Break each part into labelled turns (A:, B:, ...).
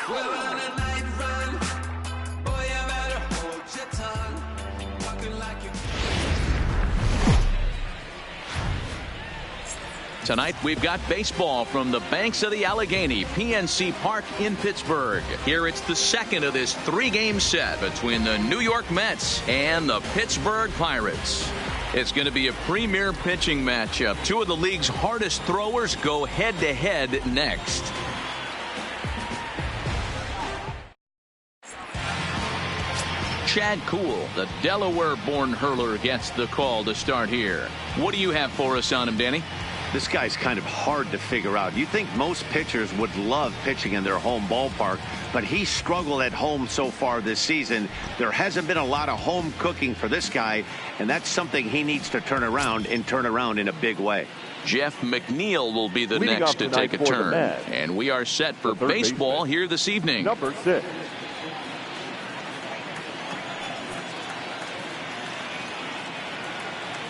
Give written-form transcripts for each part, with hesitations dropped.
A: We're on a night run. Boy, you better hold your tongue. Talking like you.
B: Tonight, we've got baseball from the banks of the Allegheny, PNC Park in Pittsburgh. Here it's the second of this three-game set between the New York Mets and the Pittsburgh Pirates. It's going to be a premier pitching matchup. Two of the league's hardest throwers go head-to-head next. Chad Kuhl, the Delaware-born hurler, gets the call to start here. What do you have for us on him, Danny?
C: This guy's kind of hard to figure out. You think most pitchers would love pitching in their home ballpark, but he struggled at home so far this season. There hasn't been a lot of home cooking for this guy, and that's something he needs to turn around in a big way.
B: Jeff McNeil will be the next to take a turn. And we are set for baseball here this evening.
D: Number 6.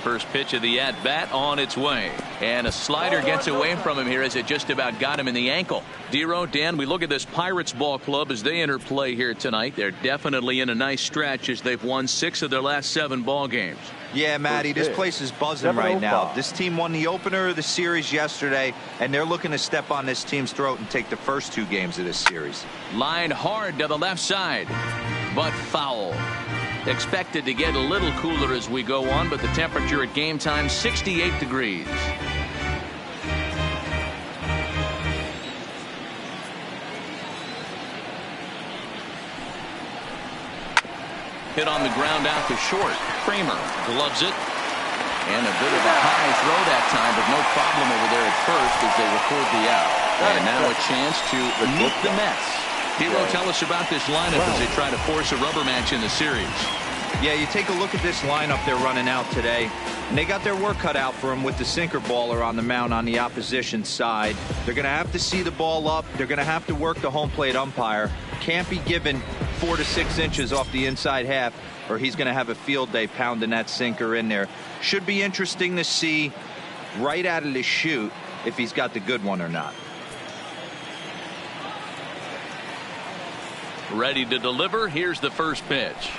B: First pitch of the at-bat on its way. And a slider gets away from him here as it just about got him in the ankle. Dero, Dan, we look at this Pirates ball club as they enter play here tonight. They're definitely in a nice stretch as they've won 6 of their last 7 ball games.
E: Yeah, Matty, this place is buzzing right now. This team won the opener of the series yesterday, and they're looking to step on this team's throat and take the first 2 games of this series.
B: Line hard to the left side, but foul. Expected to get a little cooler as we go on, but the temperature at game time 68 degrees. Hit on the ground out to short. Kramer gloves it. And a bit of a high throw that time, but no problem over there at first as they record the out. And now a chance to meet the Mets. Dero, tell us about this lineup as they try to force a rubber match in the series.
E: Yeah, you take a look at this lineup they're running out today, and they got their work cut out for them with the sinker baller on the mound on the opposition side. They're going to have to see the ball up. They're going to have to work the home plate umpire. Can't be given 4 to 6 inches off the inside half, or he's going to have a field day pounding that sinker in there. Should be interesting to see right out of the chute if he's got the good one or not.
B: Ready to deliver. Here's the first pitch.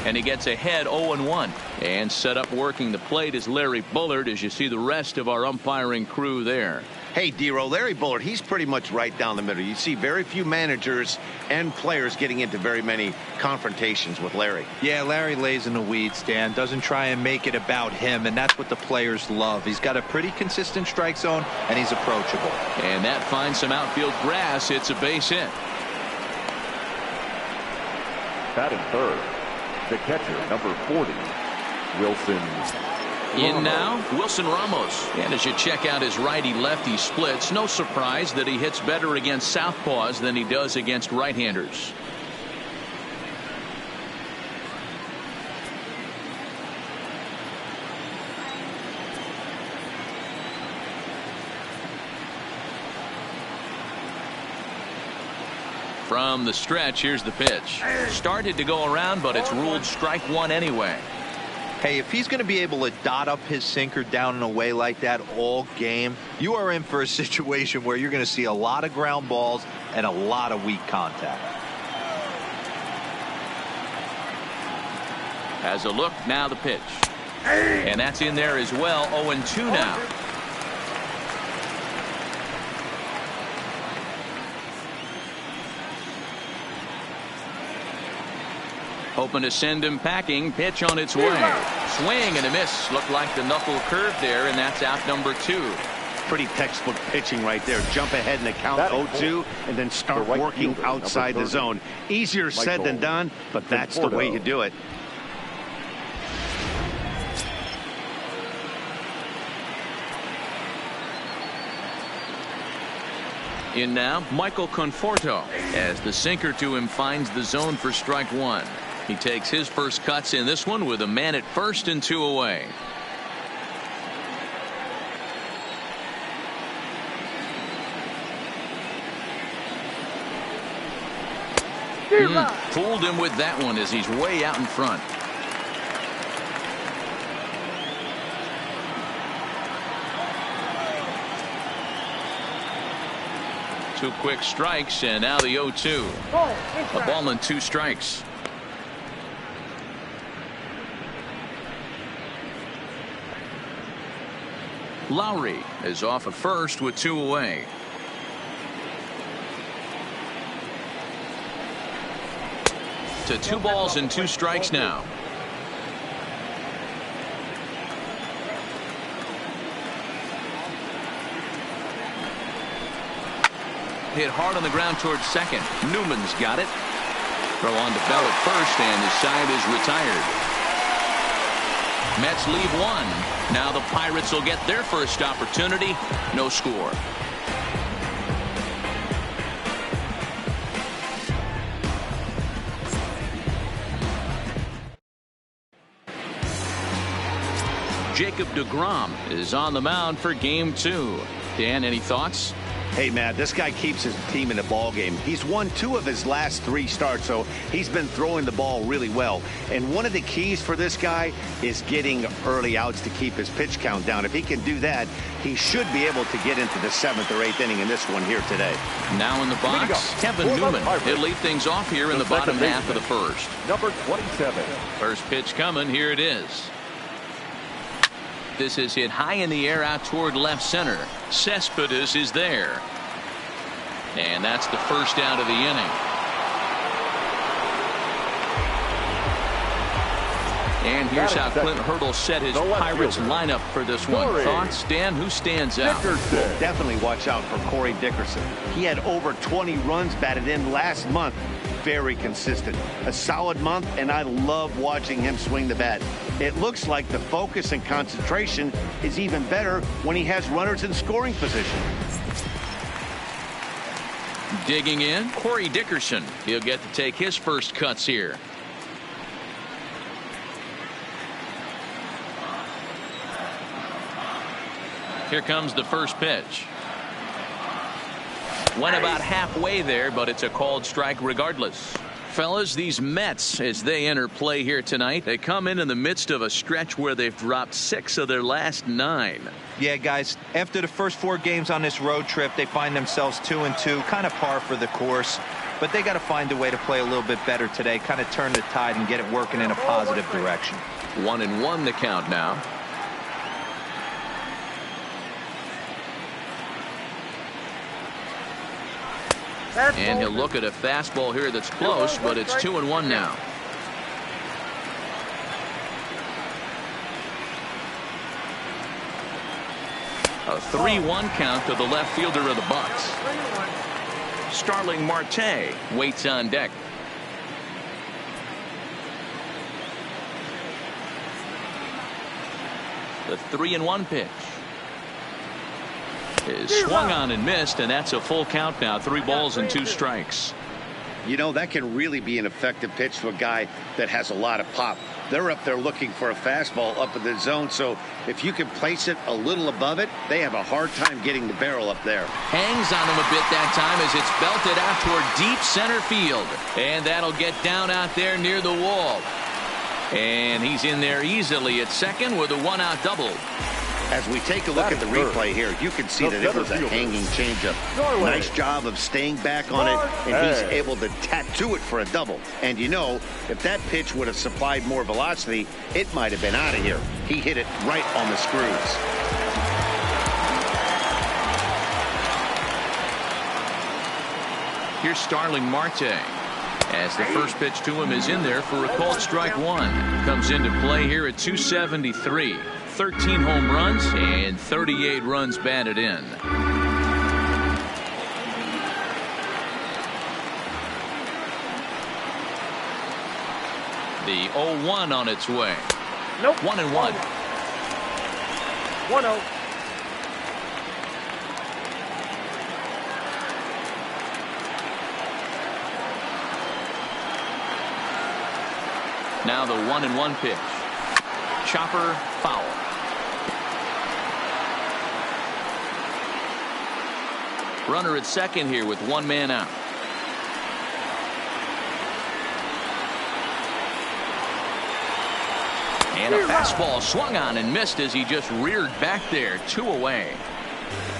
B: And he gets ahead 0-1. And set up working the plate is Larry Bullard as you see the rest of our umpiring crew there.
C: Hey, Dero, Larry Bullard, he's pretty much right down the middle. You see very few managers and players getting into very many confrontations with Larry.
E: Yeah, Larry lays in the weeds, Dan. Doesn't try and make it about him, and that's what the players love. He's got a pretty consistent strike zone, and he's approachable.
B: And that finds some outfield grass. It's a base hit.
D: Batting third, the catcher, number 40, Wilson
B: In now, Wilson Ramos. And as you check out his righty-lefty splits, no surprise that he hits better against southpaws than he does against right-handers. From the stretch, here's the pitch. Started to go around, but it's ruled strike 1 anyway.
E: Hey, if he's going to be able to dot up his sinker down and away like that all game, you are in for a situation where you're going to see a lot of ground balls and a lot of weak contact.
B: Has a look, now the pitch. And that's in there as well. 0-2 now. Hoping to send him packing. Pitch on its way. Swing and a miss. Looked like the knuckle curve there, and that's out number 2.
C: Pretty textbook pitching right there. Jump ahead in the count 0-2 and then start working outside the zone. Easier said than done, but that's the way you do it.
B: In now, Michael Conforto as the sinker to him finds the zone for strike 1. He takes his first cuts in this one with a man at first and 2 away. Fooled him with that one as he's way out in front. 2 quick strikes, and now the 0-2. A ball and 2 strikes. Lowry is off at first with 2 away. To 2 balls and 2 strikes now. Hit hard on the ground towards second. Newman's got it. Throw on to Bell at first, and the side is retired. Mets leave 1. Now the Pirates will get their first opportunity. No score. Jacob deGrom is on the mound for game 2. Dan, any thoughts?
C: Hey, Matt, this guy keeps his team in the ball game. He's won 2 of his last 3 starts, so he's been throwing the ball really well. And one of the keys for this guy is getting early outs to keep his pitch count down. If he can do that, he should be able to get into the 7th or 8th inning in this one here today.
B: Now in the box, Kevin Newman. He'll lead things off here in the bottom half of the first.
D: Number 27.
B: First pitch coming. Here it is. This is hit high in the air out toward left center. Cespedes is there. And that's the first out of the inning. And here's how Clint Hurdle set his Pirates lineup for this one. Thoughts, Dan? Who stands out?
C: Well, definitely watch out for Corey Dickerson. He had over 20 runs batted in last month. Very consistent. A solid month, and I love watching him swing the bat. It looks like the focus and concentration is even better when he has runners in scoring position.
B: Digging in, Corey Dickerson. He'll get to take his first cuts here. Here comes the first pitch. Went about halfway there, but it's a called strike regardless. Fellas, these Mets, as they enter play here tonight, they come in the midst of a stretch where they've dropped 6 of their last 9.
E: Yeah, guys, after the first 4 games on this road trip, they find themselves 2-2, kind of par for the course. But they got to find a way to play a little bit better today, kind of turn the tide and get it working in a positive direction.
B: 1-1 the count now. And he'll look at a fastball here that's close, but it's 2-1 now. A 3-1 count to the left fielder of the Bucks. Starling Marte waits on deck. The 3-1 pitch is swung on and missed, and that's a full count now. 3 balls and 2 strikes.
C: You know, that can really be an effective pitch to a guy that has a lot of pop. They're up there looking for a fastball up in the zone, so if you can place it a little above it, they have a hard time getting the barrel up there.
B: Hangs on him a bit that time as it's belted out toward deep center field. And that'll get down out there near the wall. And he's in there easily at second with a 1-out double.
C: As we take a look at the replay here, you can see that it was a hanging changeup. Nice job of staying back on it, and he's able to tattoo it for a double. And you know, if that pitch would have supplied more velocity, it might have been out of here. He hit it right on the screws.
B: Here's Starling Marte. As the first pitch to him is in there for a called strike 1. Comes into play here at 273. 13 home runs and 38 runs batted in. The 0-1 on its way.
F: Nope.
B: 1-1.
F: 1-0.
B: Now the 1-1 pitch. Chopper foul. Runner at second here with 1 man out. And a fastball swung on and missed as he just reared back there. 2 away.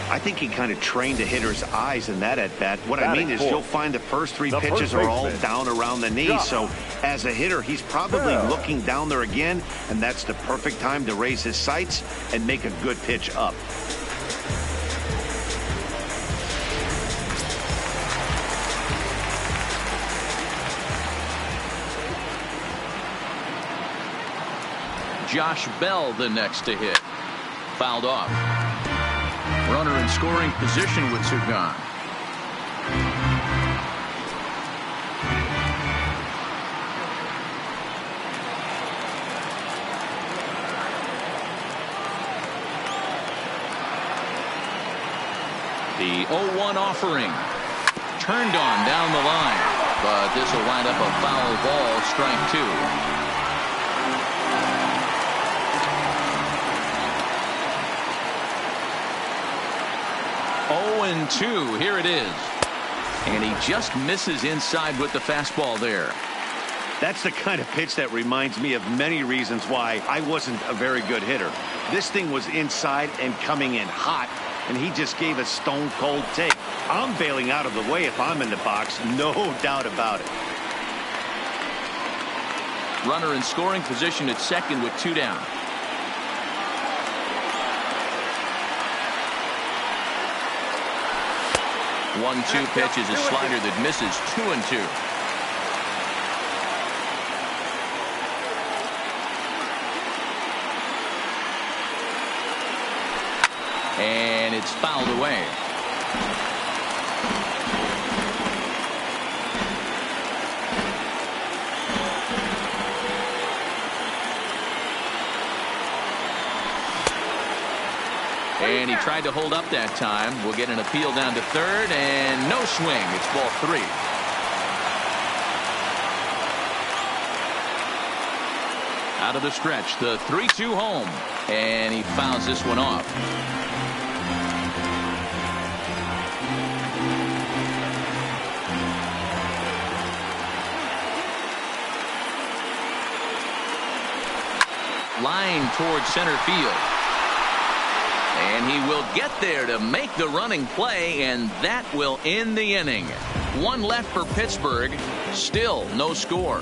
C: I think he kind of trained the hitter's eyes in that at bat. What I mean is you'll find the first three pitches are all down around the knee. So as a hitter, he's probably looking down there again, and that's the perfect time to raise his sights and make a good pitch up.
B: Josh Bell the next to hit. Fouled off. Runner in scoring position with two gone. The 0-1 offering. Turned on down the line. But this will wind up a foul ball, strike two. 0-2. Here it is. And he just misses inside with the fastball there.
C: That's the kind of pitch that reminds me of many reasons why I wasn't a very good hitter. This thing was inside and coming in hot, and he just gave a stone cold take. I'm bailing out of the way if I'm in the box, no doubt about it.
B: Runner in scoring position at second with two down. One-two pitch is a slider that misses. 2-2. And it's fouled away. And he tried to hold up that time. We'll get an appeal down to third, and no swing. It's ball three. Out of the stretch, the 3-2 home, and he fouls this one off. Line towards center field. And he will get there to make the running play, and that will end the inning. One left for Pittsburgh. Still no score.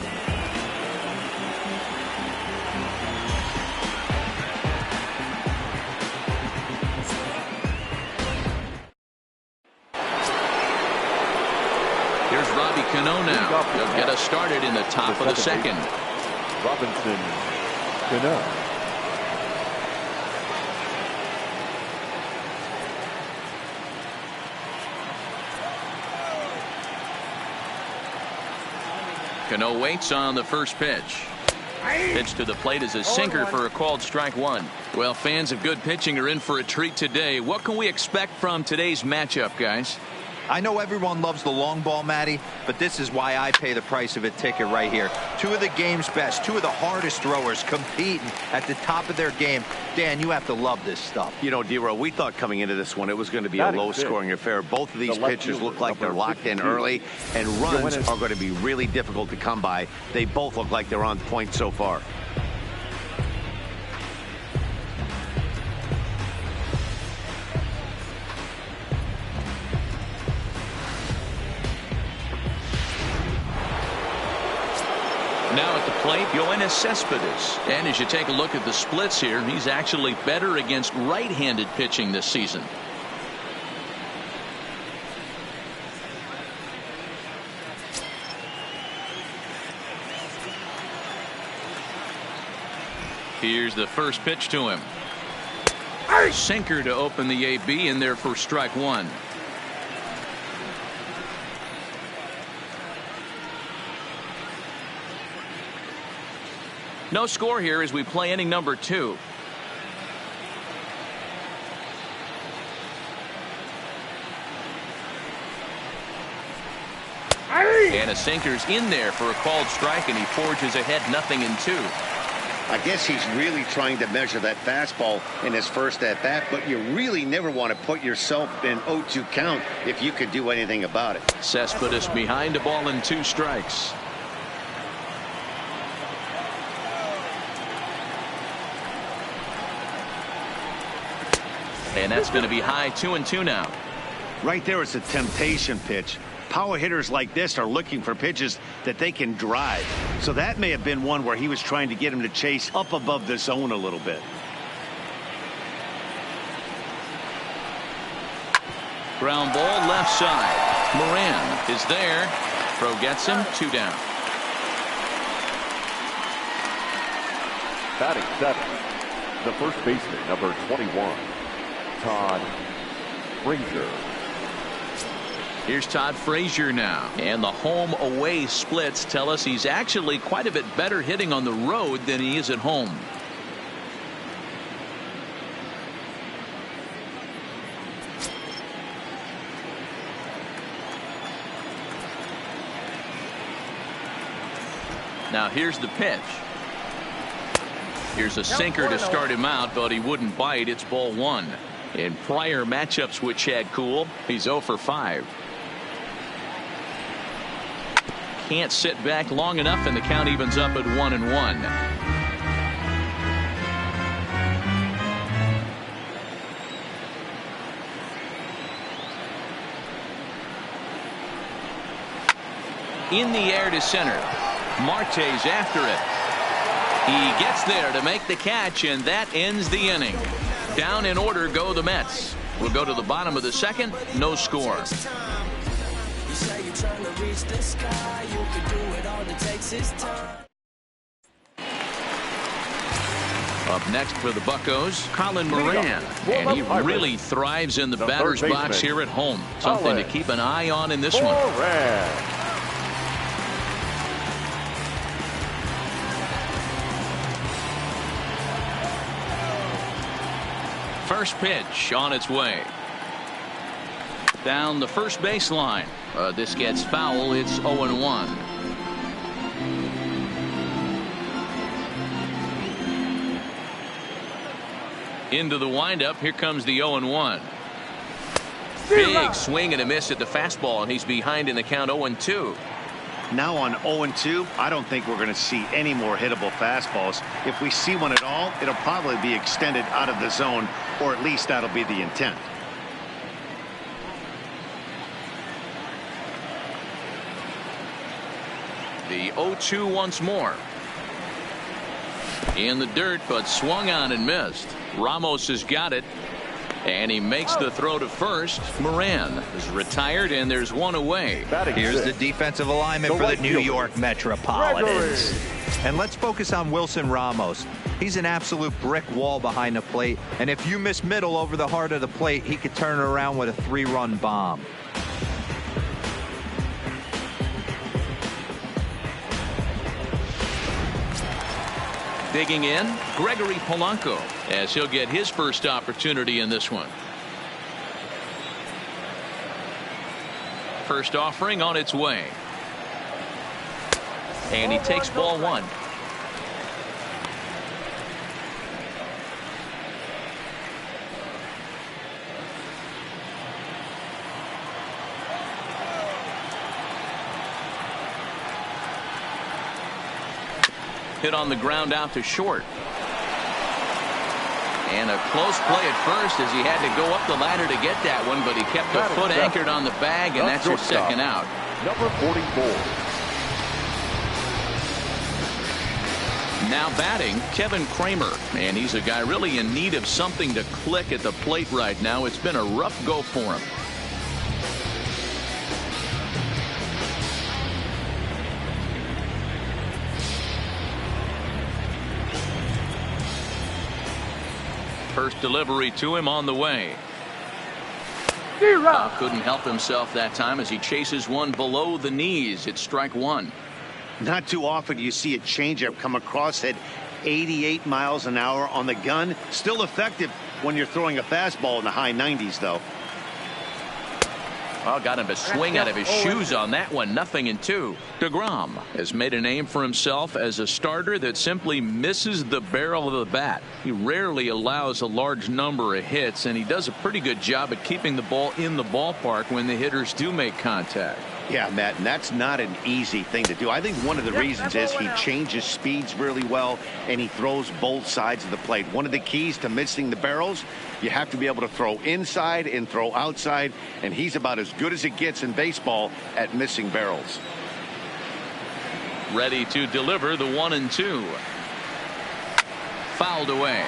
B: Here's Robbie Cano now. He'll get us started in the top of the second.
D: Robinson Cano.
B: Cano waits on the first pitch. Pitch to the plate is a sinker for a called strike one. Well, fans of good pitching are in for a treat today. What can we expect from today's matchup, guys?
E: I know everyone loves the long ball, Matty, but this is why I pay the price of a ticket right here. Two of the game's best, two of the hardest throwers competing at the top of their game. Dan, you have to love this stuff.
C: You know, D-Row, we thought coming into this one it was going to be a low-scoring affair. Both of these pitchers look like they're locked in early, and runs are going to be really difficult to come by. They both look like they're on point so far.
B: Now at the plate, Yoenis Cespedes. And as you take a look at the splits here, he's actually better against right-handed pitching this season. Here's the first pitch to him. Sinker to open the AB, in there for strike one. No score here as we play inning number 2. And a sinker's in there for a called strike, and he forges ahead 0-2.
C: I guess he's really trying to measure that fastball in his first at-bat, but you really never want to put yourself in 0-2 count if you could do anything about it.
B: Cespedes behind a ball and 2 strikes. And that's going to be high 2-2 now.
C: Right there, it's a temptation pitch. Power hitters like this are looking for pitches that they can drive. So that may have been one where he was trying to get him to chase up above the zone a little bit.
B: Ground ball left side. Moran is there. Throw gets him. 2 down.
D: Batting seventh, the first baseman, number 21, Todd Frazier.
B: Here's Todd Frazier now. And the home-away splits tell us he's actually quite a bit better hitting on the road than he is at home. Now here's the pitch. Here's a sinker to start him out, but he wouldn't bite. It's ball 1. In prior matchups with Chad Kuhl, he's 0 for 5. Can't sit back long enough, and the count evens up at 1-1. In the air to center. Marte's after it. He gets there to make the catch, and that ends the inning. Down in order go the Mets. We'll go to the bottom of the second. No score. Up next for the Buccos, Colin Moran. And he really thrives in the batter's box here at home. Something to keep an eye on in this one. First pitch on its way. Down the first baseline. This gets foul. It's 0-1. Into the windup. Here comes the 0-1. Big swing and a miss at the fastball, and he's behind in the count 0-2.
C: Now on 0-2, I don't think we're going to see any more hittable fastballs. If we see one at all, it'll probably be extended out of the zone, or at least that'll be the intent.
B: The 0-2 once more. In the dirt, but swung on and missed. Ramos has got it. And he makes the throw to first. Moran is retired, and there's one away.
E: Here's the defensive alignment for the New York Metropolitans. And let's focus on Wilson Ramos. He's an absolute brick wall behind the plate. And if you miss middle over the heart of the plate, he could turn it around with a 3-run bomb.
B: Digging in, Gregory Polanco, as he'll get his first opportunity in this one. First offering on its way. And he takes ball 1. Hit on the ground out to short. And a close play at first as he had to go up the ladder to get that one, but he kept a foot anchored on the bag, and that's your second out.
D: Number 44.
B: Now batting, Kevin Kramer, and he's a guy really in need of something to click at the plate right now. It's been a rough go for him. First delivery to him on the way. Couldn't help himself that time as he chases one below the knees. It's strike 1.
C: Not too often you see a changeup come across at 88 miles an hour on the gun. Still effective when you're throwing a fastball in the high 90s, though.
B: Well, got him to swing out of his shoes on that one. 0-2. DeGrom has made a name for himself as a starter that simply misses the barrel of the bat. He rarely allows a large number of hits, and he does a pretty good job at keeping the ball in the ballpark when the hitters do make contact.
C: Yeah, Matt, and that's not an easy thing to do. I think one of the reasons is he changes speeds really well, and he throws both sides of the plate. One of the keys to missing the barrels, you have to be able to throw inside and throw outside, and he's about as good as it gets in baseball at missing barrels.
B: Ready to deliver the 1-2. Fouled away.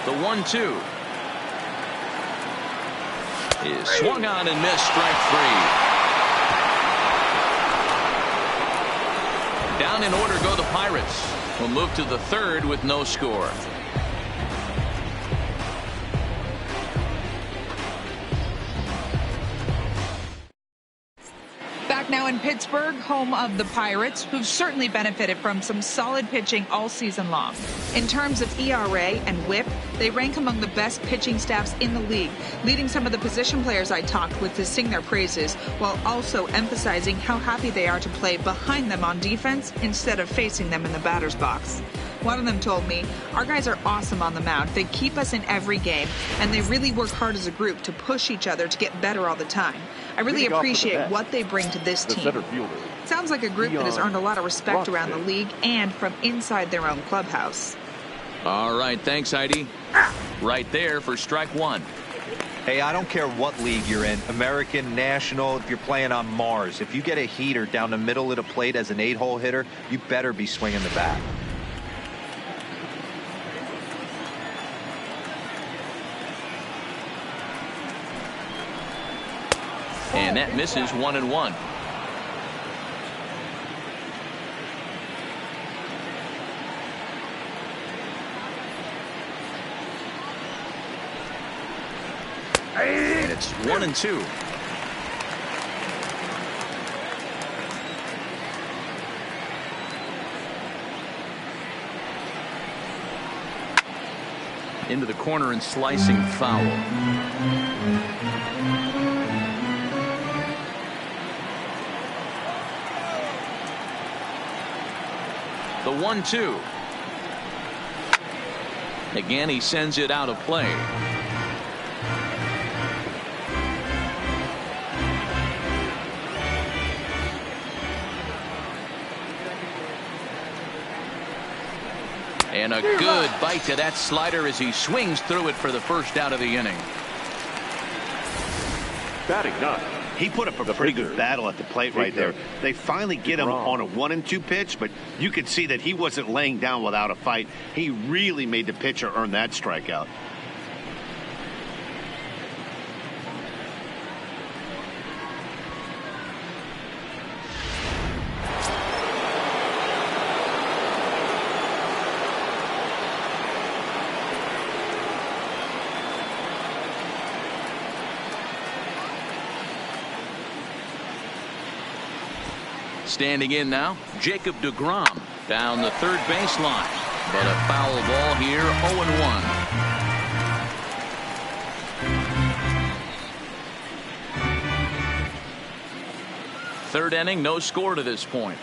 B: The 1-2 is swung on and missed. Strike 3. Down in order go the Pirates. Will move to the third with no score.
F: Back now in Pittsburgh, home of the Pirates, who've certainly benefited from some solid pitching all season long. In terms of ERA and WHIP, they rank among the best pitching staffs in the league, leading some of the position players I talked with to sing their praises, while also emphasizing how happy they are to play behind them on defense instead of facing them in the batter's box. One of them told me, "Our guys are awesome on the mound. They keep us in every game, and they really work hard as a group to push each other to get better all the time. I really appreciate what they bring to this team." Sounds like a group that has earned a lot of respect around the league and from inside their own clubhouse.
B: All right, thanks, Heidi. Right there for strike 1.
E: Hey, I don't care what league you're in, American, National, if you're playing on Mars. If you get a heater down the middle of the plate as an 8-hole hitter, you better be swinging the bat.
B: And that misses 1-1. And it's 1-2. Into the corner and slicing foul. The 1-2. Again, he sends it out of play. And a good bite to that slider as he swings through it for the first out of the inning.
D: Batting 9.
C: He put up a pretty good battle at the plate right there. They finally get him on a 1-2 pitch, but you could see that he wasn't laying down without a fight. He really made the pitcher earn that strikeout.
B: Standing in now, Jacob deGrom down the third baseline. But a foul ball here, 0-1. Third inning, no score to this point.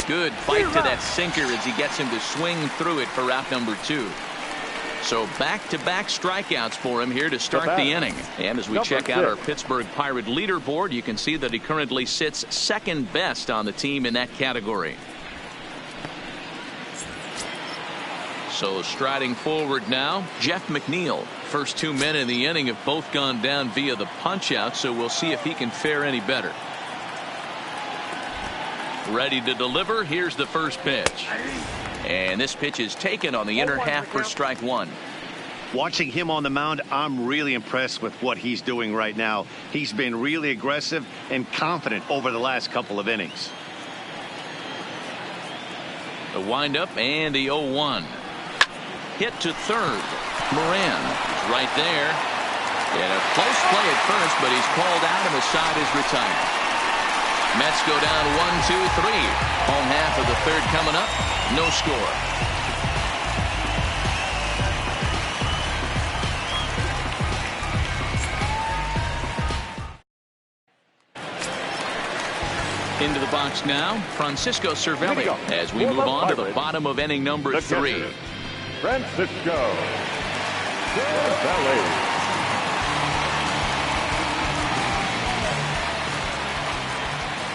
B: Good fight to that sinker as he gets him to swing through it for out number 2. So back-to-back strikeouts for him here to start the inning. And as we check out our Pittsburgh Pirate leaderboard, you can see that he currently sits second best on the team in that category. So striding forward now, Jeff McNeil. First 2 men in the inning have both gone down via the punch-out, so we'll see if he can fare any better. Ready to deliver. Here's the first pitch. And this pitch is taken on the inner half for strike 1.
C: Watching him on the mound, I'm really impressed with what he's doing right now. He's been really aggressive and confident over the last couple of innings.
B: The windup and the 0-1. Hit to third. Moran is right there. And a close play at first, but he's called out and the side is retired. Mets go down 1-2-3. Home half of the third coming up. No score. Into the box now, Francisco Cervelli, as we move on to the bottom of inning number 3.
D: Francisco Cervelli.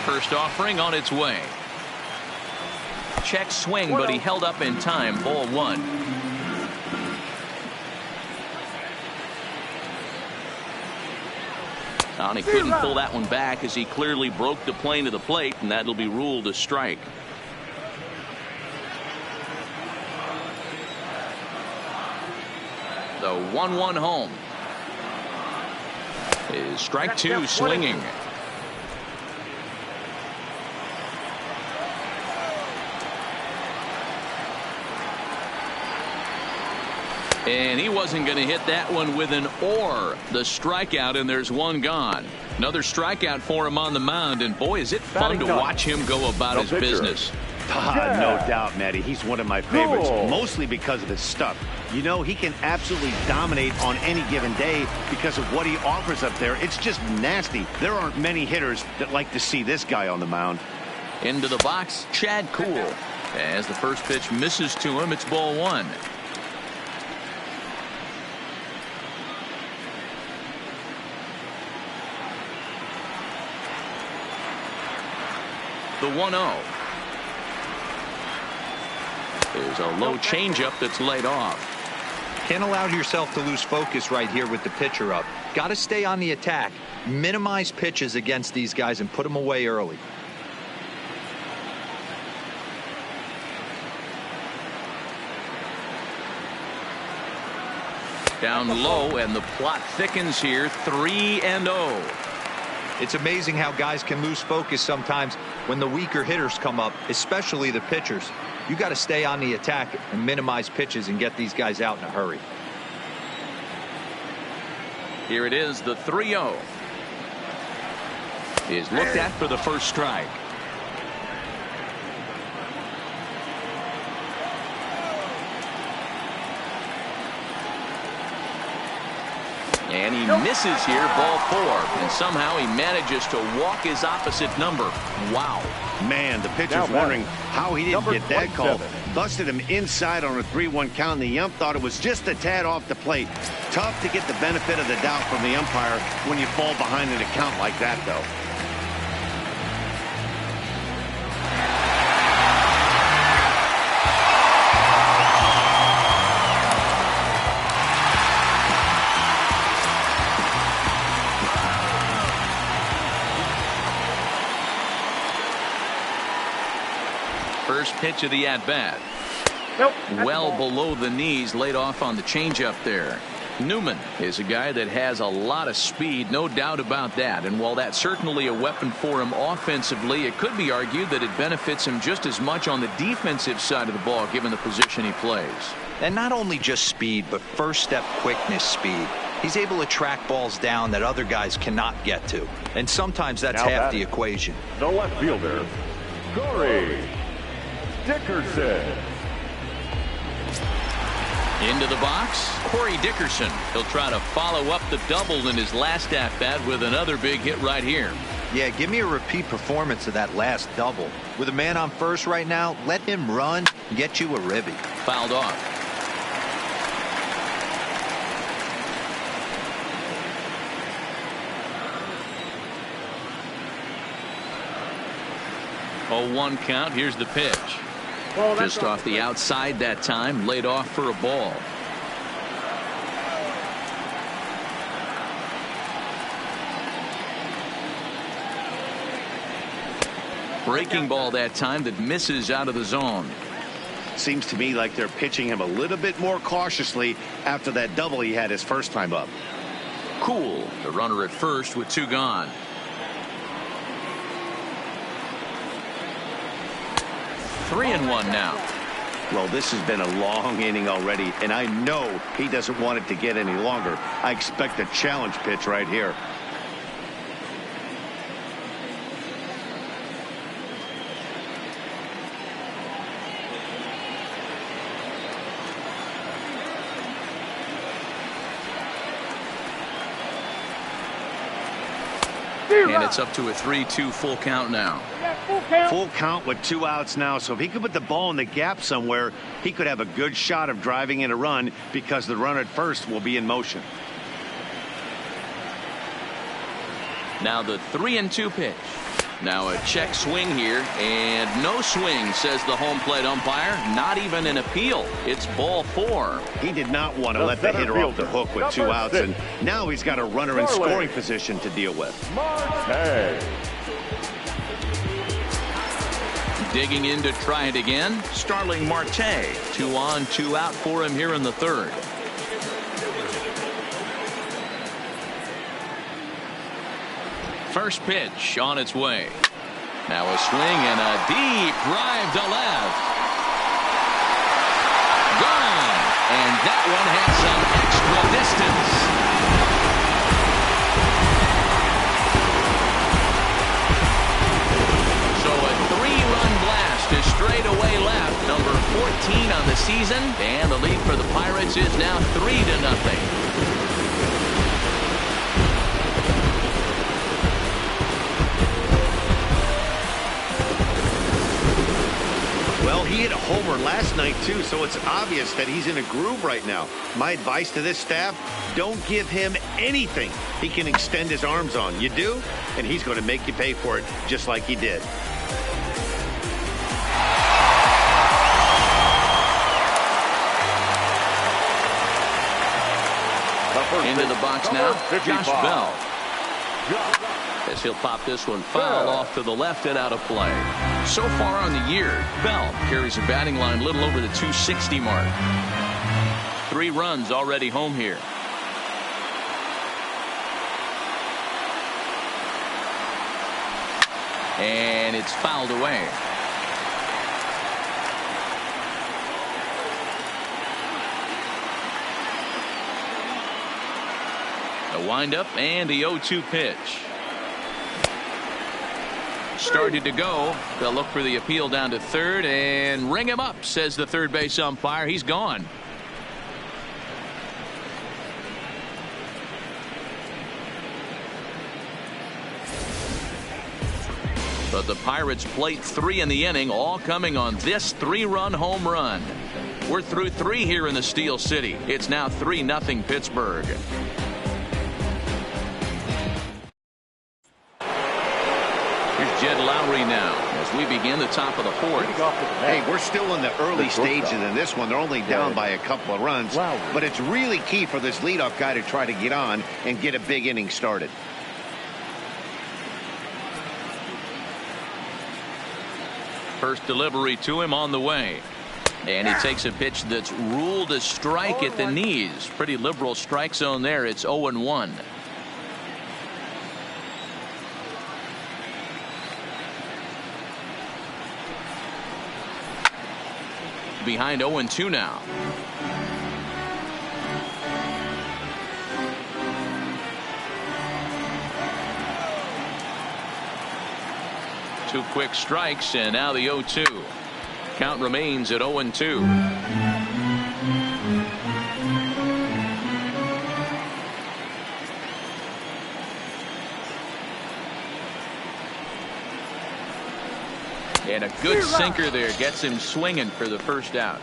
B: First offering on its way. Check swing, but he held up in time. Ball 1. And he couldn't pull that one back as he clearly broke the plane to the plate, and that'll be ruled a strike. The 1-1 home is strike 2 swinging. And he wasn't going to hit that one with an or. The strikeout, and there's one gone. Another strikeout for him on the mound, and boy, is it fun to watch him go about his business.
C: No doubt, Matty. He's one of my favorites, mostly because of his stuff. You know, he can absolutely dominate on any given day because of what he offers up there. It's just nasty. There aren't many hitters that like to see this guy on the mound.
B: Into the box, Chad Kuhl. As the first pitch misses to him, it's ball 1. The 1-0 is a low changeup that's laid off.
E: Can't allow yourself to lose focus right here with the pitcher up. Got to stay on the attack. Minimize pitches against these guys and put them away early.
B: Down low, and the plot thickens here. 3-0.
E: It's amazing how guys can lose focus sometimes when the weaker hitters come up, especially the pitchers. You got to stay on the attack and minimize pitches and get these guys out in a hurry.
B: Here it is, the 3-0 is looked at for the first strike. And he misses here, ball 4. And somehow he manages to walk his opposite number. Wow.
C: Man, the pitcher's wondering how he didn't get that call. Busted him inside on a 3-1 count, and the ump thought it was just a tad off the plate. Tough to get the benefit of the doubt from the umpire when you fall behind in a count like that, though.
B: First pitch of the at-bat. Well below the knees, laid off on the changeup there. Newman is a guy that has a lot of speed, no doubt about that. And while that's certainly a weapon for him offensively, it could be argued that it benefits him just as much on the defensive side of the ball, given the position he plays.
E: And not only just speed, but first step quickness speed. He's able to track balls down that other guys cannot get to. And sometimes that's half the equation.
D: The left fielder, Corey Dickerson.
B: Into the box, Corey Dickerson. He'll try to follow up the double in his last at-bat with another big hit right here.
E: Yeah, give me a repeat performance of that last double. With a man on first right now, let him run and get you a ribby.
B: Fouled off. Oh, 1 count. Here's the pitch. Just off the outside that time, laid off for a ball. Breaking ball that time that misses out of the zone.
C: Seems to me like they're pitching him a little bit more cautiously after that double he had his first time up.
B: Cool, the runner at first with 2 gone. Three and 1 now.
C: Well, this has been a long inning already, and I know he doesn't want it to get any longer. I expect a challenge pitch right here.
B: And it's up to a 3-2 full count now.
C: Full count with 2 outs now. So if he could put the ball in the gap somewhere, he could have a good shot of driving in a run because the runner at first will be in motion.
B: Now the 3-2 pitch. Now a check swing here, and no swing, says the home plate umpire. Not even an appeal. It's ball 4.
C: He did not want to let the hitter off the hook with 2 outs, and now he's got a runner in scoring position to deal with.
B: Digging in to try it again, Starling Marte. 2 on, 2 out for him here in the 3rd. First pitch on its way. Now a swing and a deep drive to left. Gone. And that one had some extra distance. So a 3-run blast to straightaway left. Number 14 on the season. And the lead for the Pirates is now 3-0.
C: Well, he hit a homer last night, too, so it's obvious that he's in a groove right now. My advice to this staff, don't give him anything he can extend his arms on. You do, and he's going to make you pay for it just like he did.
B: Into the box now, Josh Bell. As he'll pop this one foul off to the left and out of play. So far on the year, Bell carries a batting line a little over the 260 mark. 3 runs already home here. And it's fouled away. A windup and the 0-2 pitch. Started to go. They'll look for the appeal down to 3rd and ring him up, says the third base umpire. He's gone. But the Pirates plate 3 in the inning, all coming on this 3-run home run. We're through 3 here in the Steel City. It's now 3-0 Pittsburgh. Jed Lowry now as we begin the top of the 4th.
C: Hey, we're still in the early stages in this one. They're only down by a couple of runs, but it's really key for this leadoff guy to try to get on and get a big inning started.
B: First delivery to him on the way. And he takes a pitch that's ruled a strike at the knees. Pretty liberal strike zone there. It's 0-1. Behind 0-2 now. Two quick strikes and now the 0-2. Count remains at 0-2. And a good sinker there gets him swinging for the first out.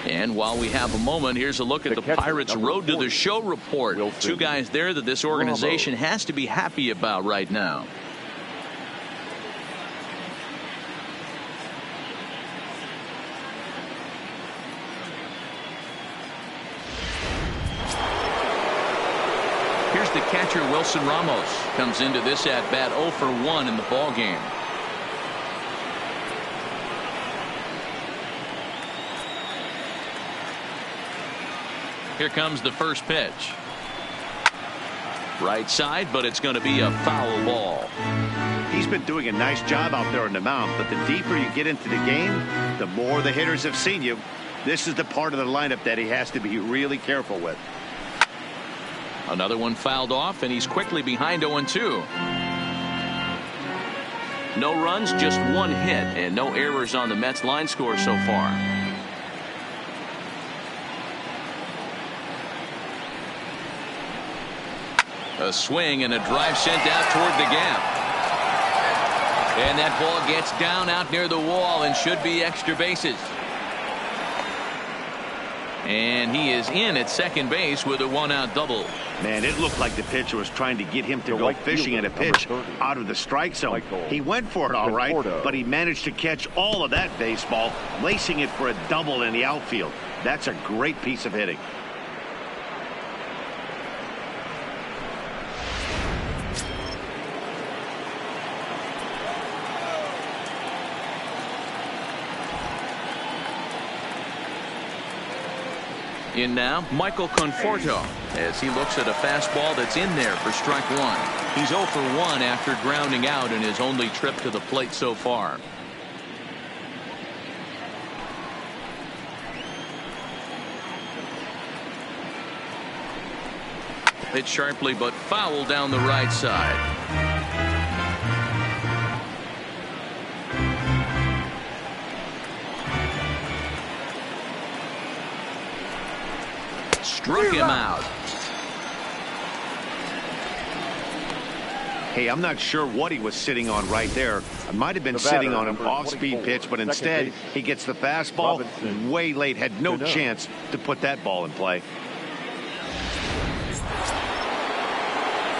B: And while we have a moment, here's a look at the Pirates' road to the show report. 2 guys there that this organization has to be happy about right now. Here's the catcher, Wilson Ramos. Comes into this at bat 0 for 1 in the ball game. Here comes the first pitch. Right side, but it's going to be a foul ball.
C: He's been doing a nice job out there on the mound, but the deeper you get into the game, the more the hitters have seen you. This is the part of the lineup that he has to be really careful with.
B: Another one fouled off, and he's quickly behind 0-2. No runs, just 1 hit, and no errors on the Mets line score so far. A swing and a drive sent out toward the gap. And that ball gets down out near the wall and should be extra bases. And he is in at second base with a 1-out double.
C: Man, it looked like the pitcher was trying to get him to go fishing at a pitch out of the strike zone. He went for it all right, but he managed to catch all of that baseball, lacing it for a double in the outfield. That's a great piece of hitting.
B: In now, Michael Conforto, as he looks at a fastball that's in there for strike one. He's 0 for 1 after grounding out in his only trip to the plate so far. Hit sharply but foul down the right side. Struck him out.
C: Hey, I'm not sure what he was sitting on right there. It might have been sitting on an off-speed pitch, but instead he gets the fastball way late. Had no chance to put that ball in play.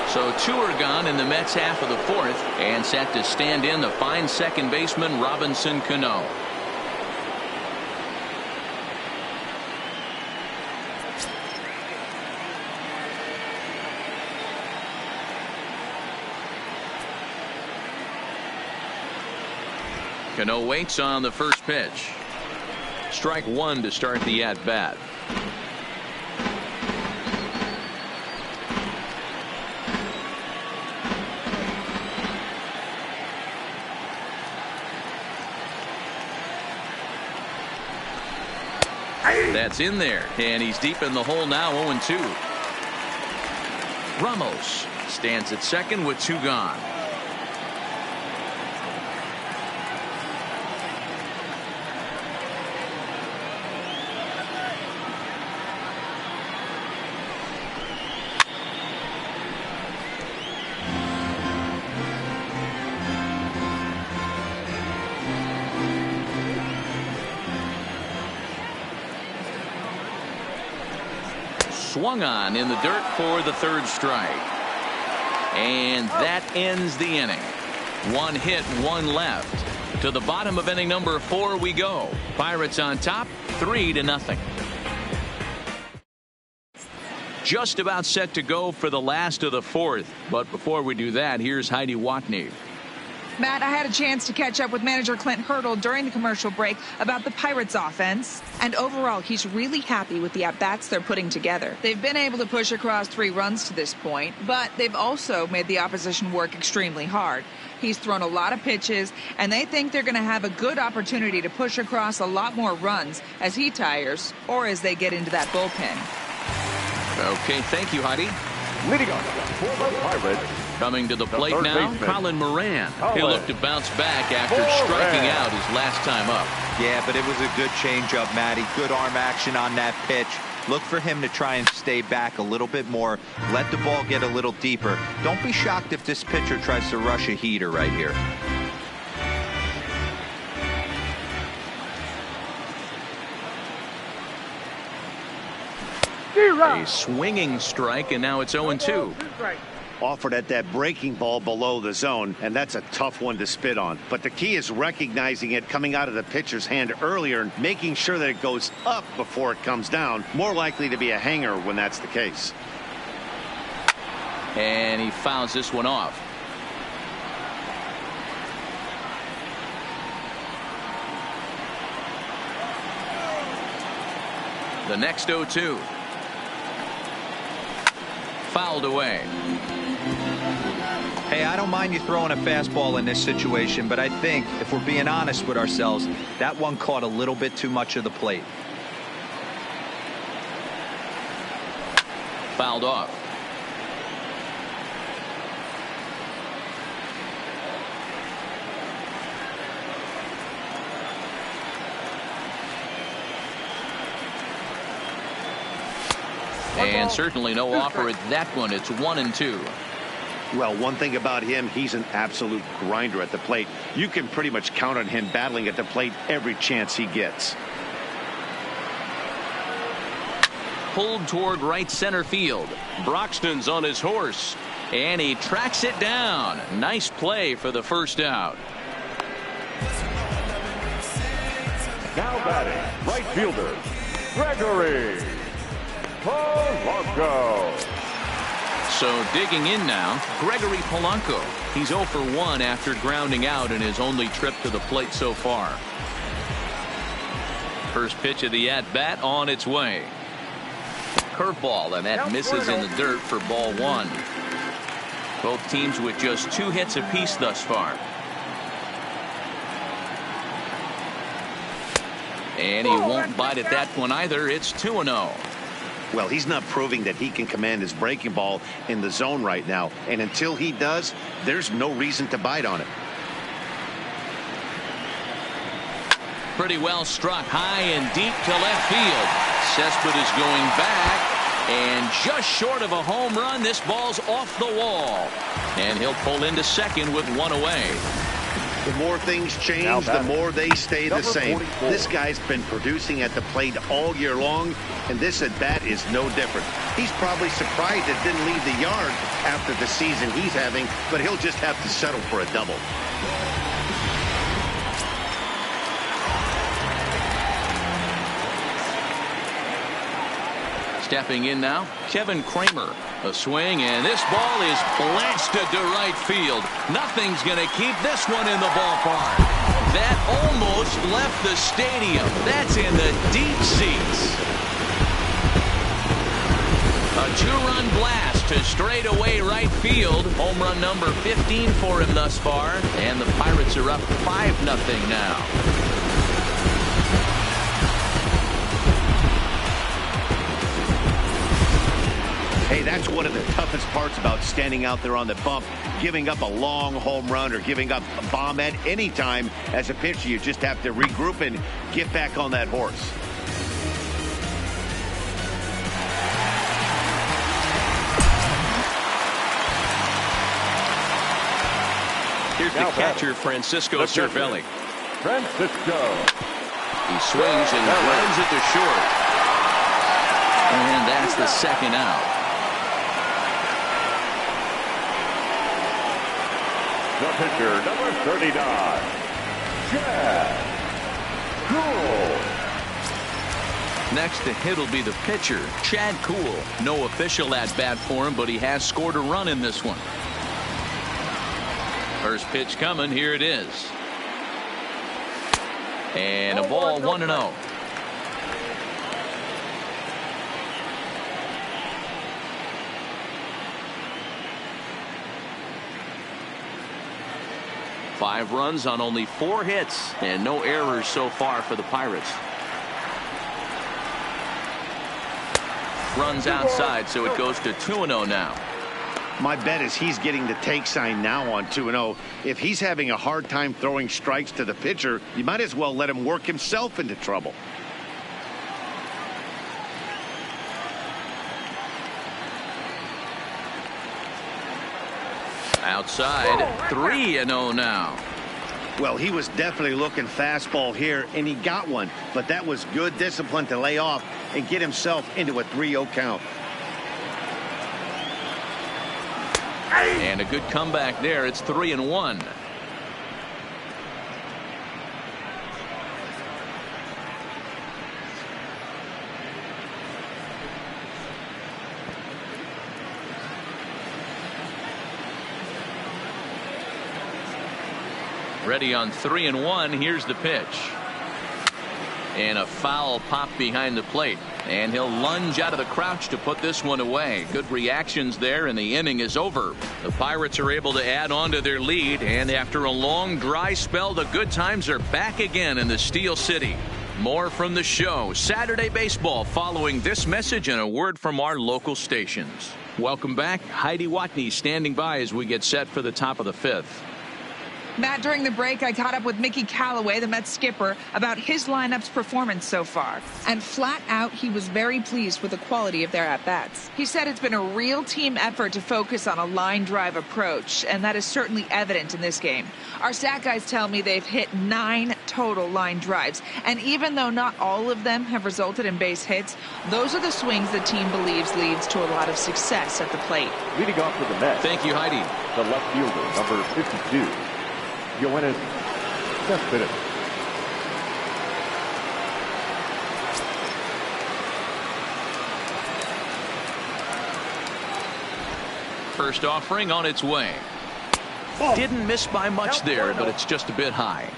B: So 2 are gone in the Mets half of the fourth, and set to stand in the fine second baseman Robinson Cano. Cano waits on the first pitch. Strike one to start the at-bat. That's in there, and he's deep in the hole now, 0-2. Ramos stands at second with 2 gone. Swung on in the dirt for the third strike. And that ends the inning. 1 hit, 1 left. To the bottom of inning number 4 we go. Pirates on top, 3-0. Just about set to go for the last of the fourth. But before we do that, here's Heidi Watney.
F: Matt, I had a chance to catch up with manager Clint Hurdle during the commercial break about the Pirates offense. And overall, he's really happy with the at-bats they're putting together. They've been able to push across 3 runs to this point, but they've also made the opposition work extremely hard. He's thrown a lot of pitches, and they think they're going to have a good opportunity to push across a lot more runs as he tires or as they get into that bullpen.
B: Okay, thank you, Heidi.
D: Leading off for the Pirates.
B: Coming to the plate now, Colin Moran. He looked to bounce back after striking out his last time up.
E: Yeah, but it was a good changeup, Matty. Good arm action on that pitch. Look for him to try and stay back a little bit more. Let the ball get a little deeper. Don't be shocked if this pitcher tries to rush a heater right here.
B: A swinging strike, and now it's 0-2.
C: Offered at that breaking ball below the zone, and that's a tough one to spit on. But the key is recognizing it coming out of the pitcher's hand earlier and making sure that it goes up before it comes down. More likely to be a hanger when that's the case.
B: And he fouls this one off. The next 0-2. Fouled away.
E: Hey, I don't mind you throwing a fastball in this situation, but I think if we're being honest with ourselves, that one caught a little bit too much of the plate.
B: Fouled off. And certainly no offer at that one. It's 1-2.
C: Well, one thing about him, he's an absolute grinder at the plate. You can pretty much count on him battling at the plate every chance he gets.
B: Pulled toward right center field. Broxton's on his horse, and he tracks it down. Nice play for the first out.
D: Now batting, right fielder, Gregory Polanco.
B: So digging in now, Gregory Polanco. He's 0 for 1 after grounding out in his only trip to the plate so far. First pitch of the at-bat on its way. Curveball, and that misses in the dirt for ball 1. Both teams with just 2 hits apiece thus far. And he won't bite at that one either. It's 2-0.
C: Well, he's not proving that he can command his breaking ball in the zone right now. And until he does, there's no reason to bite on it.
B: Pretty well struck high and deep to left field. Cespedes is going back, and just short of a home run. This ball's off the wall, and he'll pull into second with 1 away.
C: The more things change, the more they stay the same. This guy's been producing at the plate all year long, and this at bat is no different. He's probably surprised it didn't leave the yard after the season he's having, but he'll just have to settle for a double.
B: Stepping in now, Kevin Kramer. A swing, and this ball is blasted to right field. Nothing's going to keep this one in the ballpark. That almost left the stadium. That's in the deep seats. A 2-run blast to straightaway right field. Home run number 15 for him thus far, and the Pirates are up 5-0 now.
C: Hey, that's one of the toughest parts about standing out there on the bump. Giving up a long home run or giving up a bomb at any time as a pitcher. You just have to regroup and get back on that horse.
B: Here's the catcher, Francisco Cervelli.
D: Francisco.
B: He swings and runs it to short. And that's the second out.
D: The pitcher, number 39, Chad Kuhl.
B: Next to hit will be the pitcher, Chad Kuhl. No official at-bat for him, but he has scored a run in this one. First pitch coming. Here it is. And a ball, 1-0. Five runs on only 4 hits and no errors so far for the Pirates. Runs outside, so it goes to 2-0 now.
C: My bet is he's getting the take sign now on 2-0. If he's having a hard time throwing strikes to the pitcher, you might as well let him work himself into trouble.
B: Outside, 3-0 now.
C: Well, he was definitely looking fastball here, and he got one. But that was good discipline to lay off and get himself into a 3-0 count.
B: And a good comeback there. It's 3-1. Ready on 3-1. Here's the pitch. And a foul pop behind the plate. And he'll lunge out of the crouch to put this one away. Good reactions there, and the inning is over. The Pirates are able to add on to their lead, and after a long dry spell, the good times are back again in the Steel City. More from the show, Saturday Baseball, following this message and a word from our local stations. Welcome back. Heidi Watney standing by as we get set for the top of the 5th.
F: Matt, during the break, I caught up with Mickey Callaway, the Mets skipper, about his lineup's performance so far. And flat out, he was very pleased with the quality of their at-bats. He said it's been a real team effort to focus on a line drive approach, and that is certainly evident in this game. Our stat guys tell me they've hit 9 total line drives, and even though not all of them have resulted in base hits, those are the swings the team believes leads to a lot of success at the plate.
D: Leading off for the Mets.
B: Thank you, Heidi.
D: The left fielder, number 52, Yoenis Cespedes.
B: First offering on its way. Didn't miss by much there, but it's just a bit high.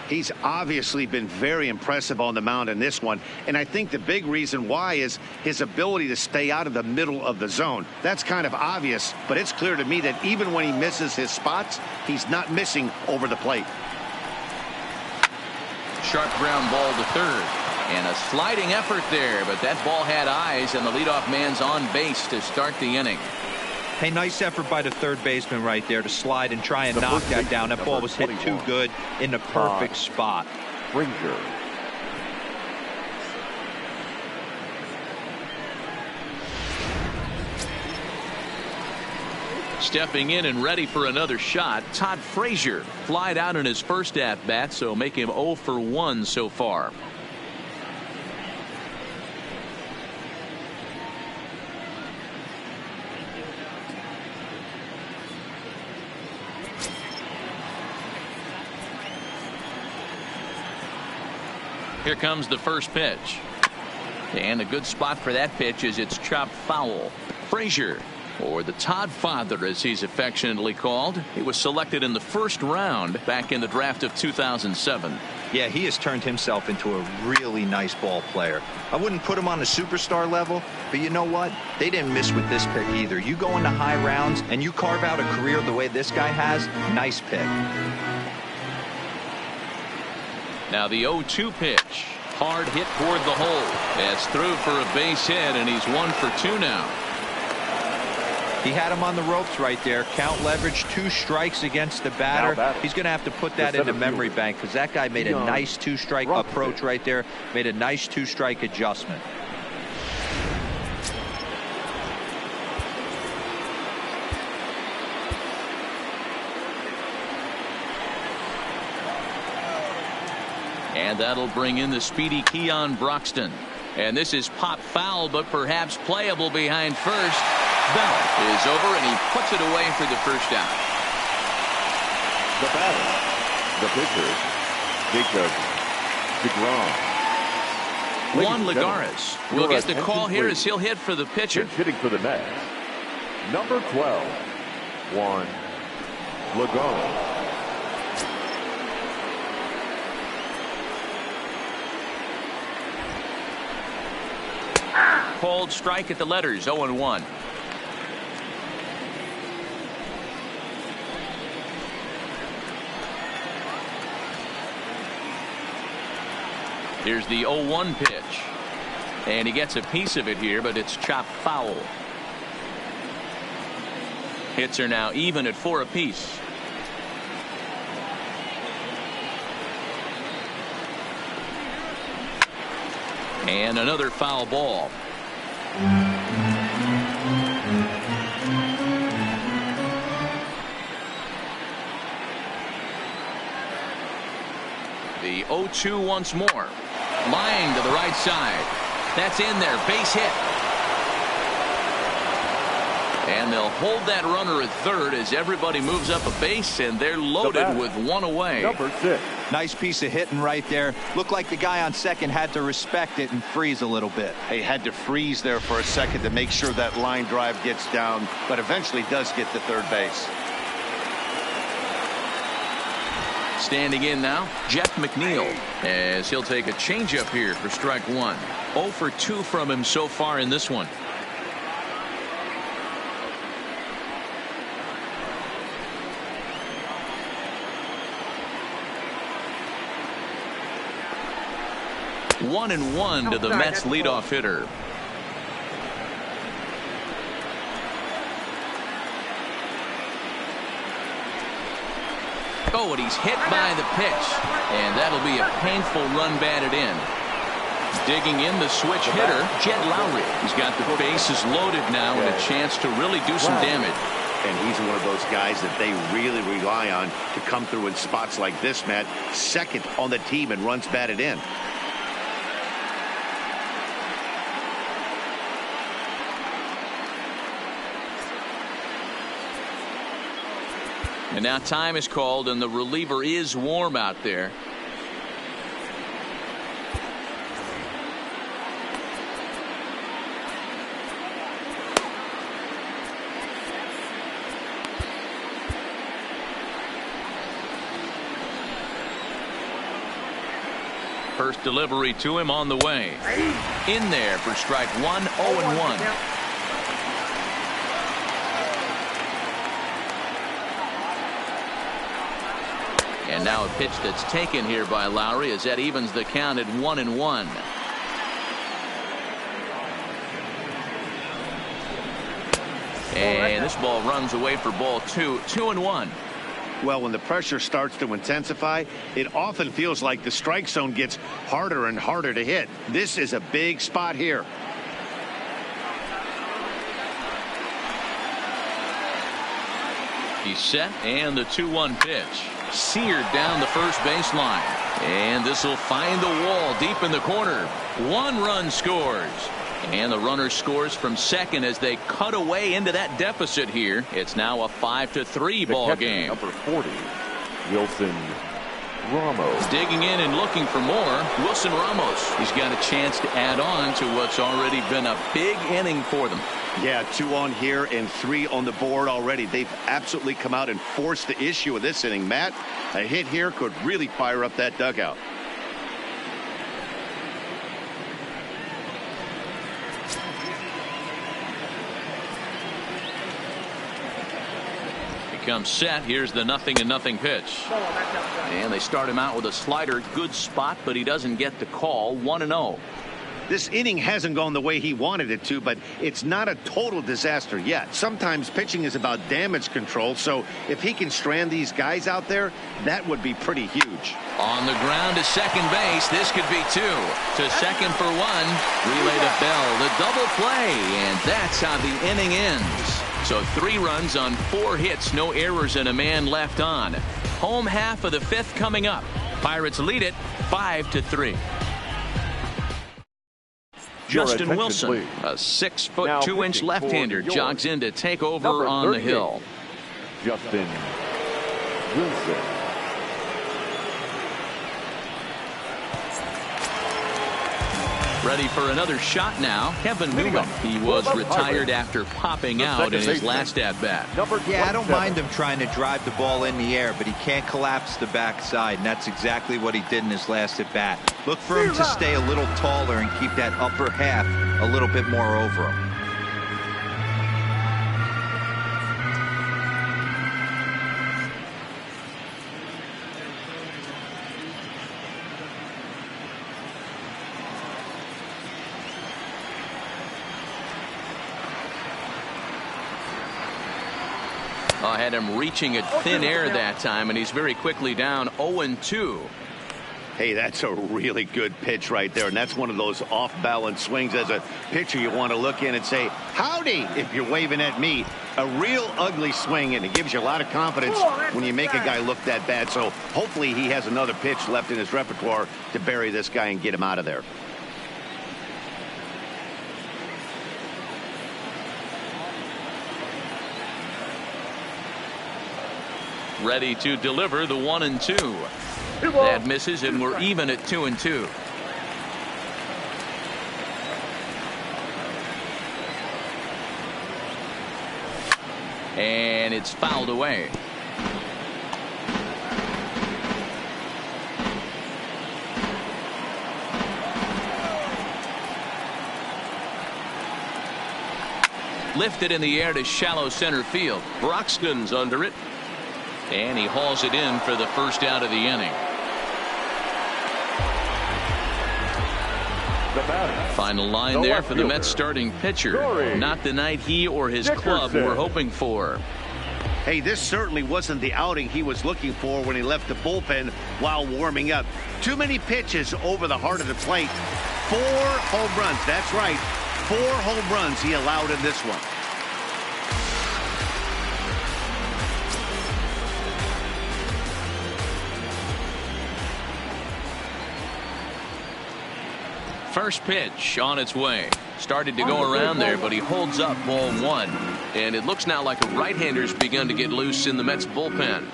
C: He's obviously been very impressive on the mound in this one, and I think the big reason why is his ability to stay out of the middle of the zone. That's kind of obvious, but it's clear to me that even when he misses his spots, he's not missing over the plate.
B: Sharp ground ball to third, and a sliding effort there, but that ball had eyes, and the leadoff man's on base to start the inning.
E: Hey, nice effort by the third baseman right there to slide and try and knock that down. That ball was hit too good in the perfect spot.
D: Frazier.
B: Stepping in and ready for another shot, Todd Frazier flied out in his first at-bat, so make him 0 for 1 so far. Here comes the first pitch. And a good spot for that pitch is it's chopped foul. Frazier, or the Todd Father as he's affectionately called. He was selected in the first round back in the draft of 2007.
E: Yeah, he has turned himself into a really nice ball player. I wouldn't put him on a superstar level, but you know what? They didn't miss with this pick either. You go into high rounds and you carve out a career the way this guy has, nice pick.
B: Now the 0-2 pitch. Hard hit toward the hole. That's through for a base hit, and he's 1 for 2 now.
E: He had him on the ropes right there. Count leverage, 2 strikes against the batter. He's going to have to put that into memory bank because that guy made a nice 2-strike approach right there. Made a nice 2-strike adjustment.
B: And that'll bring in the speedy Keon Broxton. And this is pop foul, but perhaps playable behind first. Bell is over, and he puts it away for the first out.
D: The batter, the pitcher, Jacob deGrom.
B: Juan Lagares will get the call here as he'll hit for the pitcher.
D: Hitting for the Mets, number 12, Juan Lagares.
B: Cold strike at the letters, 0-1. Here's the 0-1 pitch. And he gets a piece of it here, but it's chopped foul. Hits are now even at 4 apiece. And another foul ball. The 0-2 once more. Line to the right side. That's in there. Base hit. And they'll hold that runner at third as everybody moves up a base, and they're loaded with 1 away.
D: Number 6.
E: Nice piece of hitting right there. Looked like the guy on second had to respect it and freeze a little bit.
C: He had to freeze there for a second to make sure that line drive gets down, but eventually does get to third base.
B: Standing in now, Jeff McNeil, as he'll take a changeup here for strike 1. 0 for 2 from him so far in this one. One and one to the Mets leadoff hitter. Oh, and he's hit by the pitch. And that'll be a painful run batted in. Digging in the switch hitter, Jed Lowry. He's got the bases loaded now and a chance to really do some damage.
C: And he's one of those guys that they really rely on to come through in spots like this, Matt. Second on the team and runs batted in.
B: And now time is called and the reliever is warm out there. First delivery to him on the way. In there for strike one, 0-1. And now a pitch that's taken here by Lowry as that evens the count at 1-1. And this ball runs away for ball 2, 2-1.
C: Well, when the pressure starts to intensify, it often feels like the strike zone gets harder and harder to hit. This is a big spot here.
B: He's set and the 2-1 pitch. Seared down the first baseline. And this will find the wall deep in the corner. One run scores. And the runner scores from second as they cut away into that deficit here. It's now a 5-3 ball game.
D: Number 40, Wilson Ramos.
B: Digging in and looking for more. Wilson Ramos. He's got a chance to add on to what's already been a big inning for them.
C: Yeah, 2 on here and 3 on the board already. They've absolutely come out and forced the issue of this inning. Matt, a hit here could really fire up that dugout.
B: Comes set. Here's the 0-0 pitch. And they start him out with a slider. Good spot, but he doesn't get the call. 1-0.
C: This inning hasn't gone the way he wanted it to, but it's not a total disaster yet. Sometimes pitching is about damage control, so if he can strand these guys out there, that would be pretty huge.
B: On the ground to second base. This could be 2. To second for 1. Relay to Bell. The double play. And that's how the inning ends. So 3 runs on 4 hits, no errors, and a man left on. Home half of the 5th coming up. Pirates lead it 5-3. Justin Wilson,
D: please.
B: a 6'2" left-hander, jogs in to take over
D: Number
B: on the hill.
D: Justin Wilson.
B: Ready for another shot now. Kevin Newman. He was retired after popping out in his last at-bat.
E: Yeah, I don't mind him trying to drive the ball in the air, but he can't collapse the backside, and that's exactly what he did in his last at-bat. Look for him to stay a little taller and keep that upper half a little bit more over him.
B: I had him reaching at thin air that time, and he's very quickly down 0-2.
C: Hey, that's a really good pitch right there, and that's one of those off-balance swings. As a pitcher, you want to look in and say, howdy, if you're waving at me. A real ugly swing, and it gives you a lot of confidence when you make a guy look that bad. So hopefully he has another pitch left in his repertoire to bury this guy and get him out of there.
B: Ready to deliver the 1-2. That misses, and we're even at 2-2. And it's fouled away. Lifted in the air to shallow center field. Broxton's under it. And he hauls it in for the first out of the inning. Final line there for the Mets starting pitcher. Not the night he or his club were hoping for.
C: Hey, this certainly wasn't the outing he was looking for when he left the bullpen while warming up. Too many pitches over the heart of the plate. 4 home runs. That's right. 4 home runs he allowed in this one.
B: First pitch on its way. Started to go around there, but he holds up ball 1. And it looks now like a right-hander's begun to get loose in the Mets bullpen.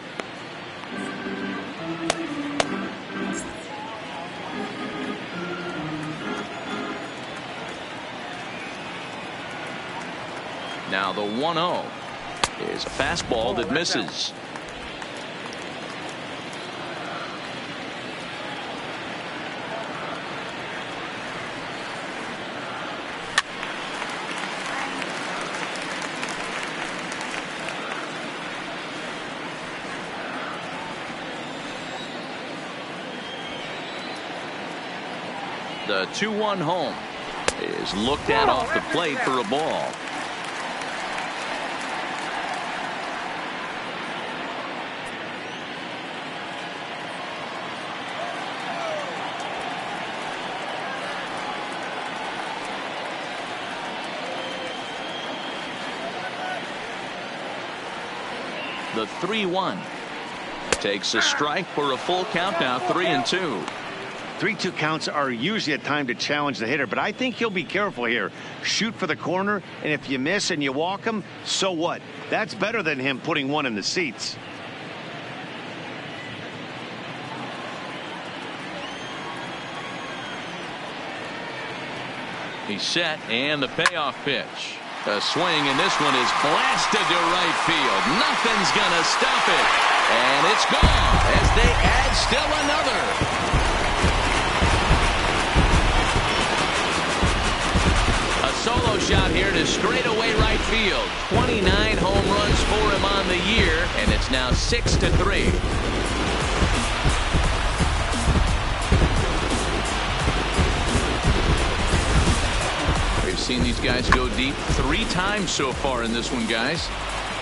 B: Now the 1-0 is a fastball that misses. The 2-1 home is looked at off the plate for a ball. The 3-1 takes a strike for a full count now. 3-2.
C: 3-2 counts are usually a time to challenge the hitter, but I think he'll be careful here. Shoot for the corner, and if you miss and you walk him, so what? That's better than him putting one in the seats.
B: He's set, and the payoff pitch. A swing, and this one is blasted to right field. Nothing's gonna stop it, and it's gone as they add still another. A solo shot here to straightaway right field. 29 home runs for him on the year, and it's now 6-3. We've seen these guys go deep 3 times so far in this one, guys.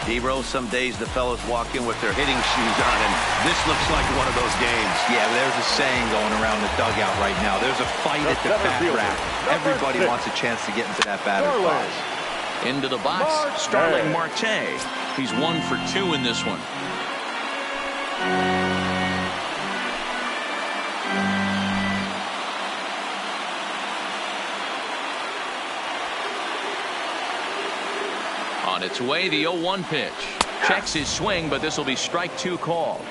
C: D-Rose, some days the fellas walk in with their hitting shoes on, and this looks like one of those games.
E: Yeah, there's a saying going around the dugout right now. There's a fight at the bat rack. Everybody wants a chance to get into that batter's box.
B: Into the box, Starling Marte. He's 1 for 2 in this one. On its way, the 0-1 pitch. Checks his swing, but this will be strike 2 call.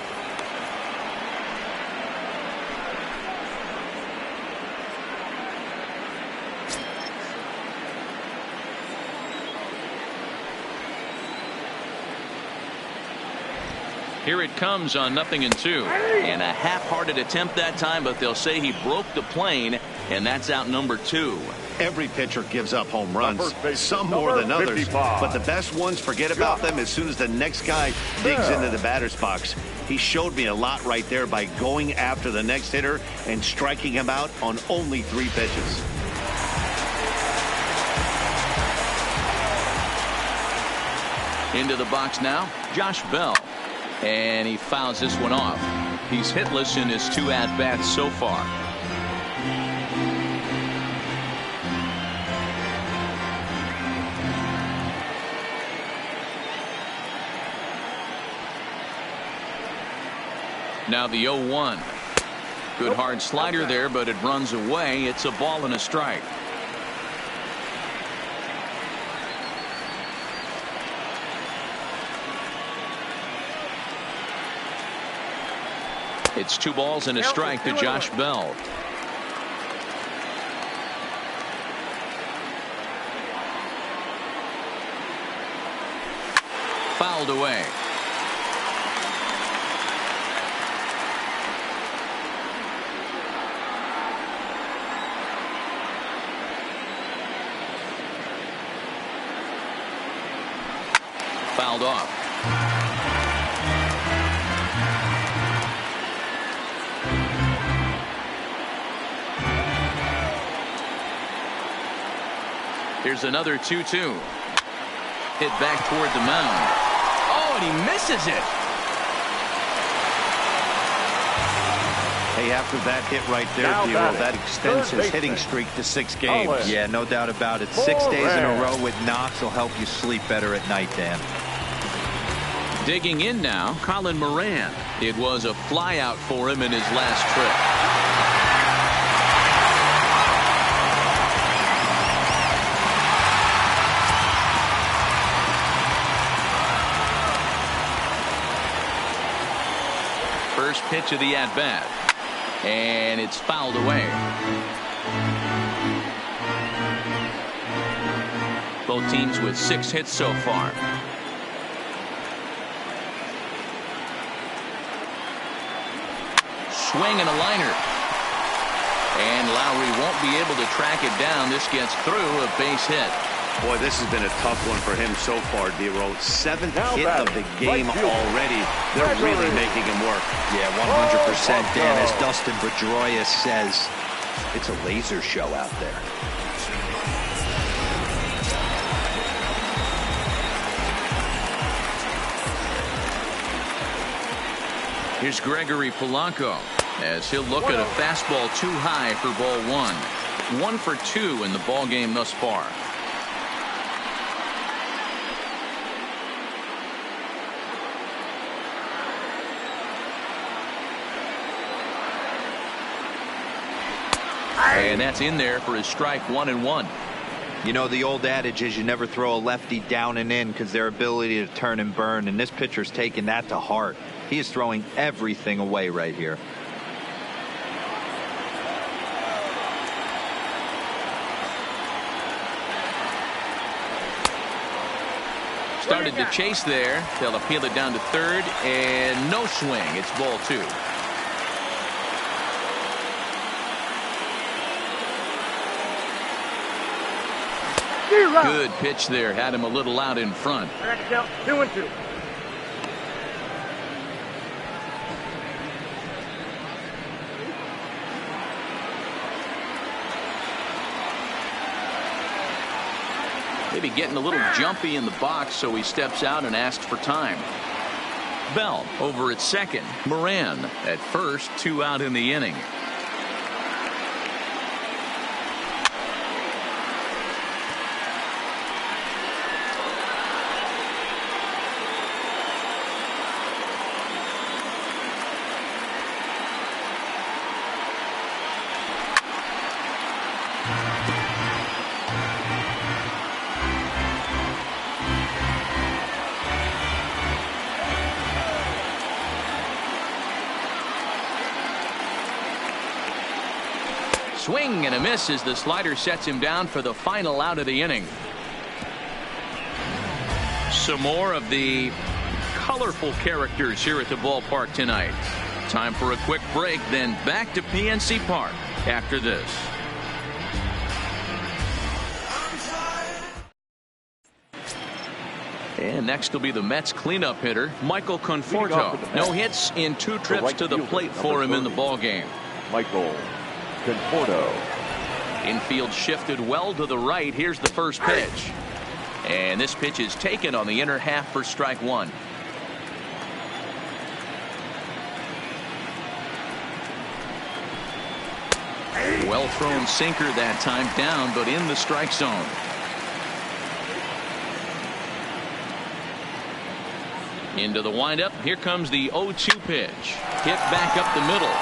B: Here it comes on 0-2. And a half-hearted attempt that time, but they'll say he broke the plane, and that's out number 2.
C: Every pitcher gives up home runs, some more than others, but the best ones forget about them as soon as the next guy digs into the batter's box. He showed me a lot right there by going after the next hitter and striking him out on only 3 pitches.
B: Into the box now, Josh Bell. And he fouls this one off. He's hitless in his 2 at-bats so far. Now the 0-1. Good hard slider there, but it runs away. It's a ball and a strike. It's 2 balls and a strike to Josh Bell. Fouled away. Fouled off. Here's another 2-2. Hit back toward the mound. Oh, and he misses it.
C: Hey, after that hit right there, Dero, that extends his hitting streak to 6 games.
E: Yeah, no doubt about it. 6 days in a row with knocks will help you sleep better at night, Dan.
B: Digging in now, Colin Moran. It was a flyout for him in his last trip. First pitch of the at-bat. And it's fouled away. Both teams with 6 hits so far. Swing and a liner. And Lowry won't be able to track it down. This gets through, a base hit.
C: Boy, this has been a tough one for him so far, Dero. 7th hit of the game already. They're really making him work.
E: Yeah, 100%, Dan. As Dustin Pedroia says, it's a laser show out there.
B: Here's Gregory Polanco as he'll look at a fastball too high for ball 1. 1 for 2 in the ball game thus far. And that's in there for his strike 1-1.
E: You know, the old adage is you never throw a lefty down and in because their ability to turn and burn, and this pitcher's taking that to heart. He is throwing everything away right here.
B: Started to chase there. They'll appeal it down to third, and no swing. It's ball 2. Good pitch there. Had him a little out in front.
G: 2-2.
B: Maybe getting a little jumpy in the box, so he steps out and asks for time. Bell over at second. Moran at first. 2 out in the inning. Swing and a miss as the slider sets him down for the final out of the inning. Some more of the colorful characters here at the ballpark tonight. Time for a quick break, then back to PNC Park after this. And next will be the Mets cleanup hitter, Michael Conforto. No hits in 2 trips to the plate for him in the ballgame.
D: Michael Conforto.
B: Infield shifted well to the right. Here's the first pitch. And this pitch is taken on the inner half for strike 1. Well thrown sinker that time, down but in the strike zone. Into the windup. Here comes the 0-2 pitch. Hit back up the middle.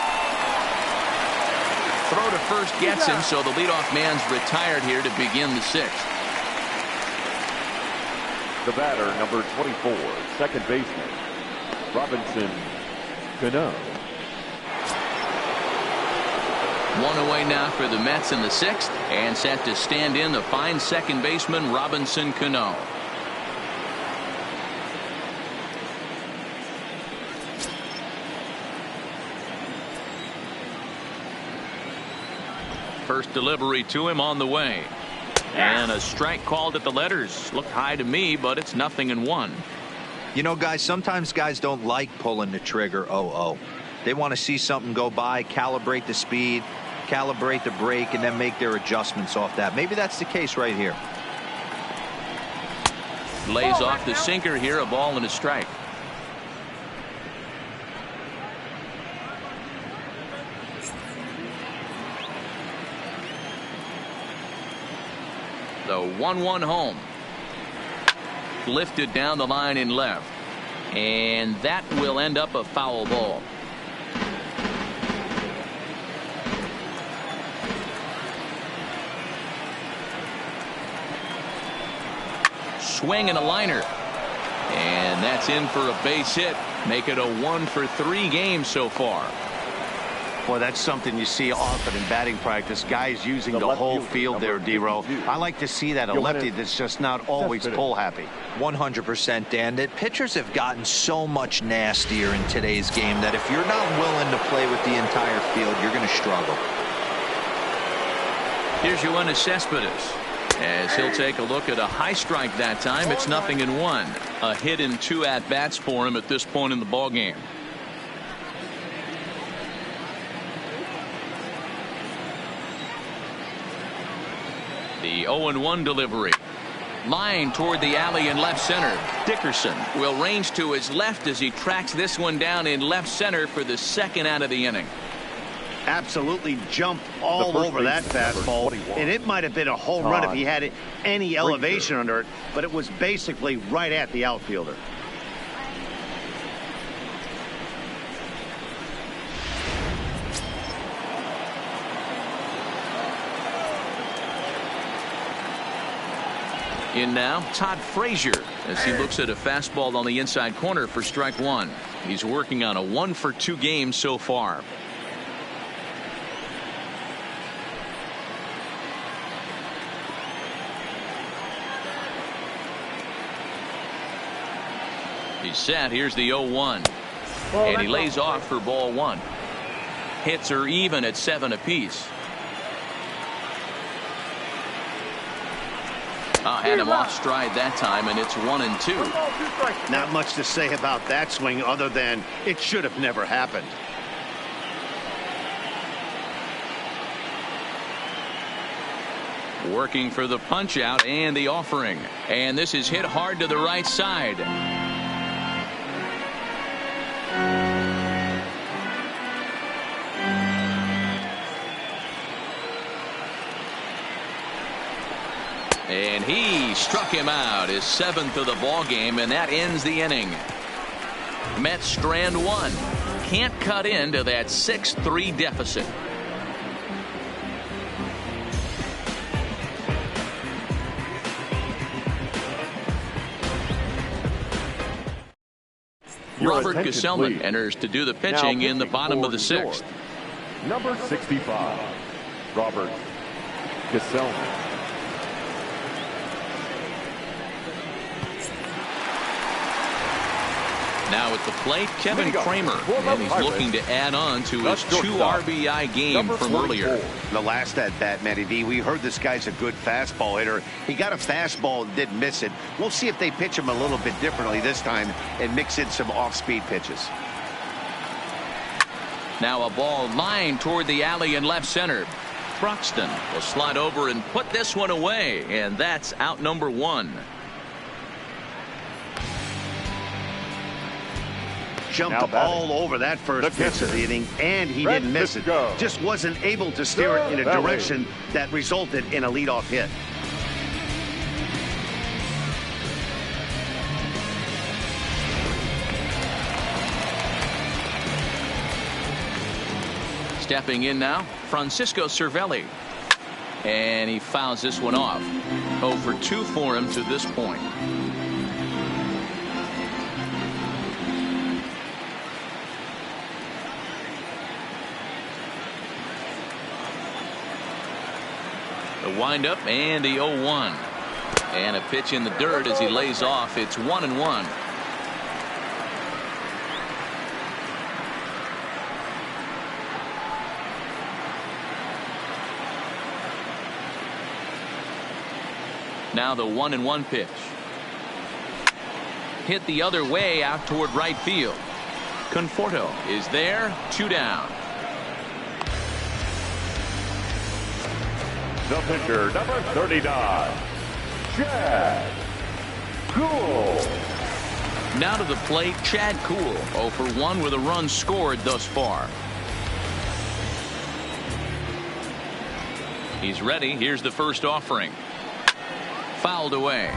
B: Throw to first gets him, so the leadoff man's retired here to begin the 6th.
D: The batter, number 24, second baseman, Robinson Cano.
B: 1 away now for the Mets in the 6th, and set to stand in the fine second baseman, Robinson Cano. First delivery to him on the way. And a strike called at the letters. Looked high to me, but it's 0-1.
E: You know, guys, sometimes guys don't like pulling the trigger 0-0. They want to see something go by, calibrate the speed, calibrate the brake, and then make their adjustments off that. Maybe that's the case right here.
B: Lays off the sinker here, a ball and a strike. The 1-1 home. Lifted down the line in left. And that will end up a foul ball. Swing and a liner. And that's in for a base hit. Make it a 1-for-3 game so far.
C: Well, that's something you see often in batting practice. Guys using the whole field there, D-Row. I like to see that. A lefty that's just not always pull happy.
E: 100%, Dan. That pitchers have gotten so much nastier in today's game that if you're not willing to play with the entire field, you're going to struggle.
B: Here's Yoenis Cespedes. As he'll take a look at a high strike that time. It's 0-1. A hit in 2 at-bats for him at this point in the ball game. The 0-1 delivery. Line toward the alley in left center. Dickerson will range to his left as he tracks this one down in left center for the second out of the inning.
C: Absolutely jumped all over that fastball, and it might have been a home run if he had any elevation under it, but it was basically right at the outfielder.
B: In now, Todd Frazier, as he looks at a fastball on the inside corner for strike 1. He's working on a 1-for-2 game so far. He's set. Here's the 0-1. And he lays off for ball 1. Hits are even at 7 apiece. Had him off stride that time, and it's 1-2.
C: Not much to say about that swing other than it should have never happened.
B: Working for the punch out and the offering. And this is hit hard to the right side. And he struck him out, his 7th of the ball game, and that ends the inning. Mets strand 1. Can't cut into that 6-3 deficit. Robert Gesellman enters to do the pitching in the bottom of the 6th.
D: Number 65, Robert Gesellman.
B: Now at the plate, Kevin Kramer, and he's looking to add on to his 2 RBI game from earlier.
C: The last at bat, Matty V, we heard this guy's a good fastball hitter. He got a fastball and didn't miss it. We'll see if they pitch him a little bit differently this time and mix in some off-speed pitches.
B: Now a ball lined toward the alley in left center. Thruxton will slide over and put this one away, and that's out number 1.
C: Jumped all over that first pitch of the inning, and he didn't miss it. Just wasn't able to steer it in a direction that resulted in a leadoff hit.
B: Stepping in now, Francisco Cervelli. And he fouls this one off. 0-for-2 for him to this point. The windup and the 0-1. And a pitch in the dirt as he lays off. It's 1-1. Now the 1-1 pitch. Hit the other way out toward right field. Conforto is there. 2 down.
D: The pitcher, number 39, Chad Kuhl.
B: Now to the plate, Chad Kuhl, 0-for-1 with a run scored thus far. He's ready. Here's the first offering. fouled away.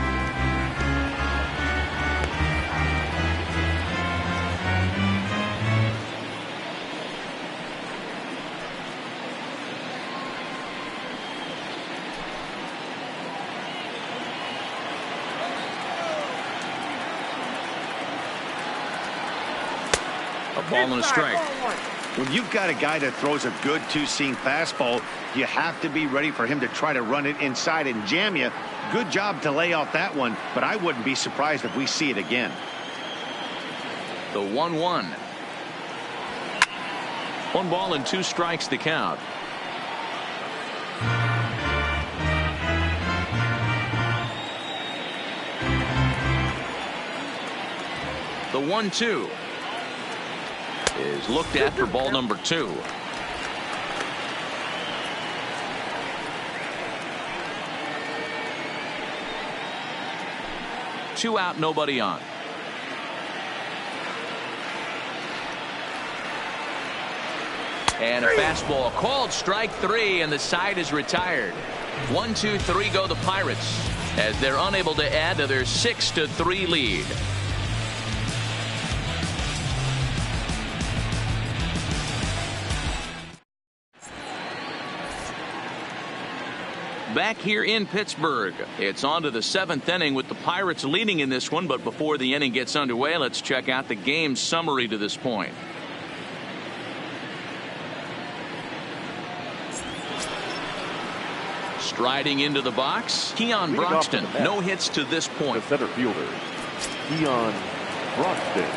B: A ball and a strike.
C: When you've got a guy that throws a good two-seam fastball, you have to be ready for him to try to run it inside and jam you. Good job to lay off that one, but I wouldn't be surprised if we see it again.
B: The 1-1. 1 ball and 2 strikes to count. The 1-2 is looked at for ball number 2. Two out, nobody on. And a fastball called strike 3, and the side is retired. 1, 2, 3 go the Pirates as they're unable to add to their 6-3 lead. Back here in Pittsburgh, it's on to the 7th inning with the Pirates leading in this one. But before the inning gets underway, let's check out the game summary to this point. Striding into the box, Keon Broxton. No hits to this point.
D: The center fielder, Keon Broxton.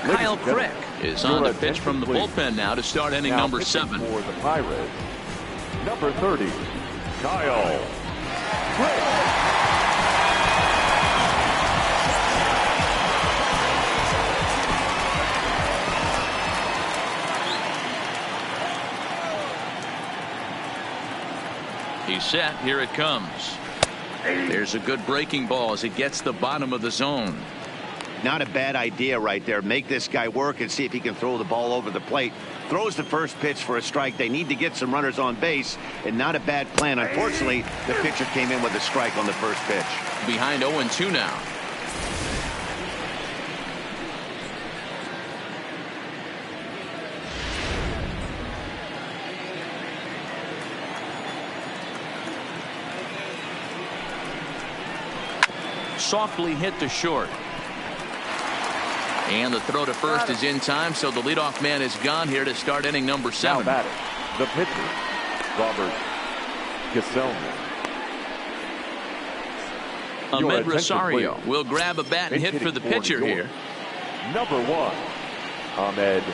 B: Kyle Crick is on the pitch from the bullpen now to start inning number 7.
D: For the Pirates, number 30, Kyle Crick.
B: He's set. Here it comes. There's a good breaking ball as it gets the bottom of the zone.
C: Not a bad idea right there. Make this guy work and see if he can throw the ball over the plate. Throws the first pitch for a strike. They need to get some runners on base, and not a bad plan. Unfortunately, the pitcher came in with a strike on the first pitch.
B: Behind 0-2 now. Softly hit to short. And the throw to first is in time, so the leadoff man is gone here to start inning number 7.
D: Now batting, the pitcher, Robert Gsellman.
B: Ahmed Rosario will grab a bat and hit for the pitcher here.
D: Number 1, Ahmed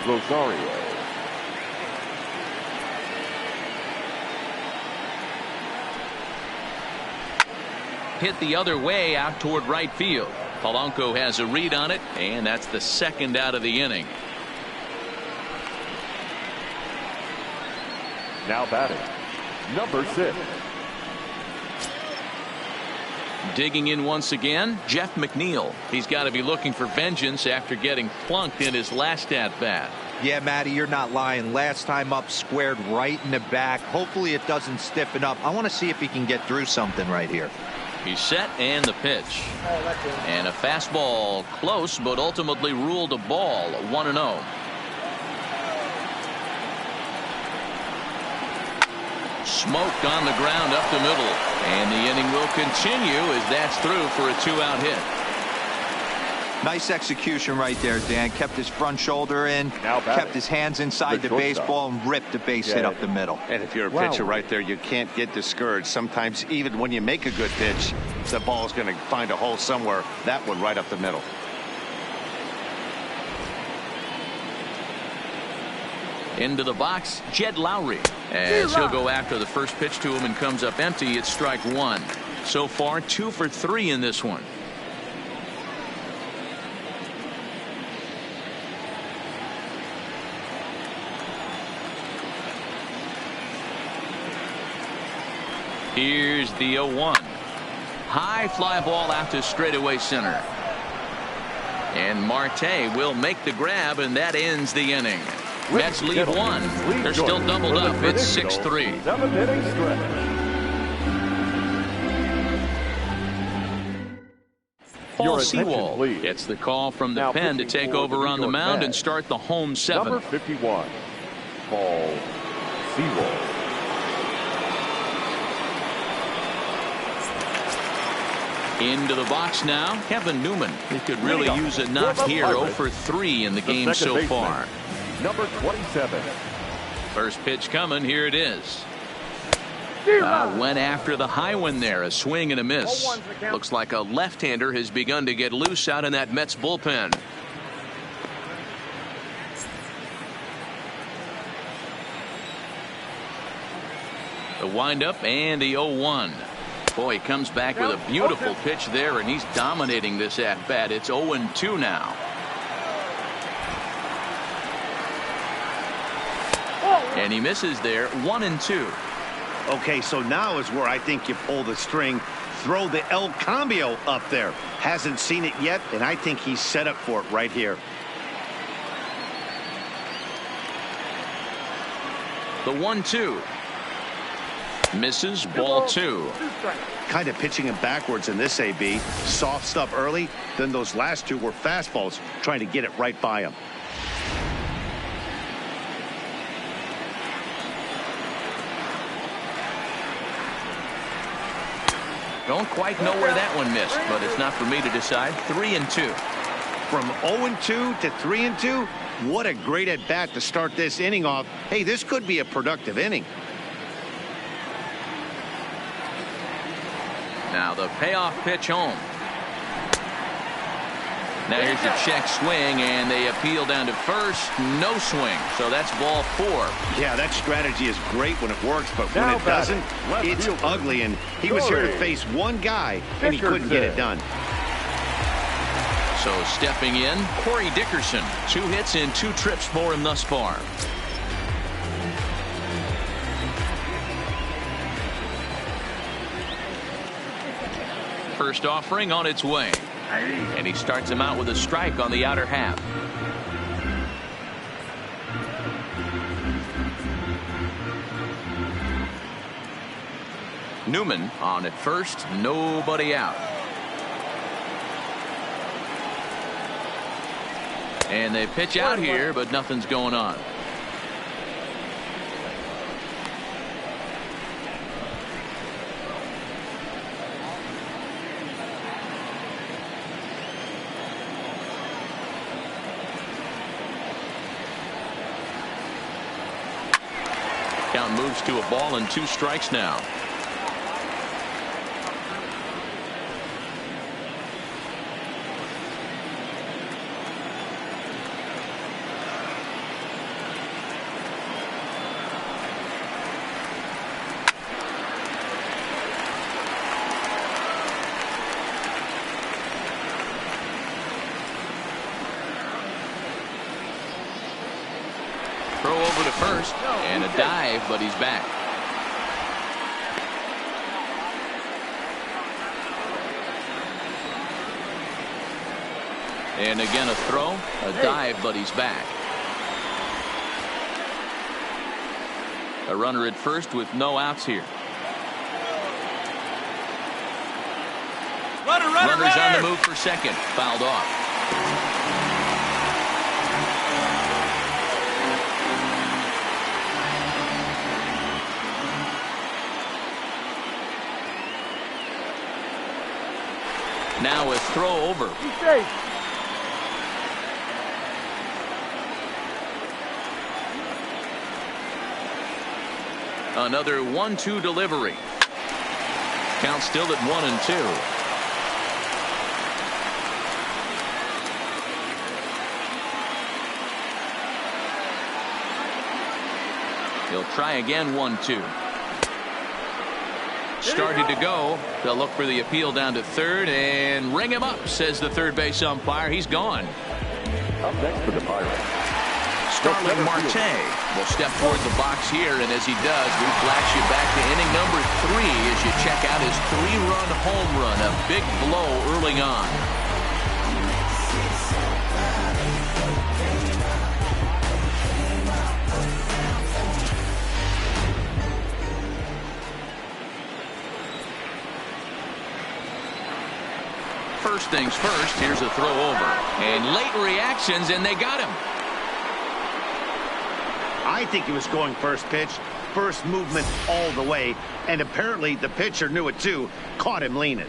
D: Rosario.
B: Hit the other way out toward right field. Polanco has a read on it, and that's the second out of the inning.
D: Now batting, number 6.
B: Digging in once again, Jeff McNeil. He's got to be looking for vengeance after getting plunked in his last at-bat.
E: Yeah, Matty, you're not lying. Last time up, squared right in the back. Hopefully it doesn't stiffen up. I want to see if he can get through something right here.
B: He's set, and the pitch. And a fastball close, but ultimately ruled a ball. 1-0. Smoked on the ground up the middle. And the inning will continue as that's through for a 2-out hit.
E: Nice execution right there, Dan. Kept his front shoulder in, kept his hands inside the baseball, and ripped the base hit up the middle.
C: And if you're a pitcher right there, you can't get discouraged. Sometimes even when you make a good pitch, the ball's going to find a hole somewhere. That one right up the middle.
B: Into the box, Jed Lowry. As he'll go after the first pitch to him and comes up empty, it's strike 1. So far, 2 for 3 in this one. Here's the 0-1. High fly ball out to straightaway center. And Marte will make the grab, and that ends the inning. Mets lead one. They're still doubled up. It's 6-3.
D: 7-inning stretch.
B: Paul Sewald gets the call from the pen to take over on the mound and start the home seventh.
D: Number 51, Paul Sewald.
B: Into the box now, Kevin Newman. He could really use a knock here. 0 for 3 in the game so far.
D: Number 27.
B: First pitch coming. Here it is. Went after the high one there. A swing and a miss. Looks like a left-hander has begun to get loose out in that Mets bullpen. The windup and the 0-1. Boy, he comes back with a beautiful pitch there, and he's dominating this at-bat. It's 0-2 now. And he misses there. 1-2.
C: Okay, so now is where I think you pull the string. Throw the El Cambio up there. Hasn't seen it yet, and I think he's set up for it right here.
B: The 1-2. Misses. Ball 2.
C: Kind of pitching him backwards in this AB. Soft stuff early. Then those last two were fastballs, trying to get it right by him.
B: Don't quite know where that one missed, but it's not for me to decide. 3-2.
C: From 0-2 to 3-2. What a great at bat to start this inning off. Hey, this could be a productive inning.
B: Now the payoff pitch home. Now here's a check swing, and they appeal down to first. No swing, so that's ball 4.
C: Yeah, that strategy is great when it works, but when it doesn't, it's ugly. And he was here to face one guy, and he couldn't get it done.
B: So stepping in, Corey Dickerson. 2 hits and 2 trips for him thus far. First offering on its way. And he starts him out with a strike on the outer half. Newman on at first, nobody out. And they pitch out here, but nothing's going on. Count moves to a ball and 2 strikes now. Throw over to first, and a dive, but he's back. And again a throw, a dive, but he's back. A runner at first with no outs here. Runner's on the move for second, fouled off. Now a throw over. Another 1-2 delivery. Count still at 1-2. He'll try again. 1-2. Started to go. They'll look for the appeal down to third and ring him up, says the third base umpire. He's gone.
D: Up next for the Pirates,
B: Starling Marte will step toward the box here, and as he does, we flash you back to inning number 3 as you check out his 3-run home run, a big blow early on. first things first, here's a throw over. And late reactions, and they got him.
C: I think he was going first pitch, first movement all the way, and apparently the pitcher knew it too, caught him leaning.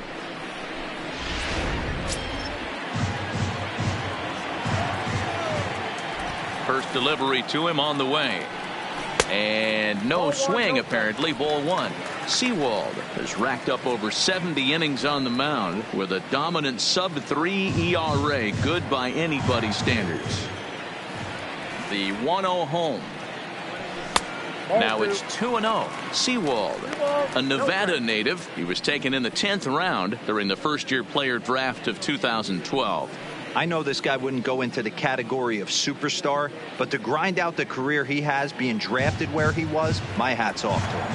B: First delivery to him on the way. And no swing, apparently. Ball one. Sewald has racked up over 70 innings on the mound with a dominant sub-3 ERA. Good by anybody's standards. The 1-0 home. Now it's 2-0. Sewald, a Nevada native. He was taken in the 10th round during the first-year player draft of 2012.
E: I know this guy wouldn't go into the category of superstar, but to grind out the career he has being drafted where he was, my hat's off to him.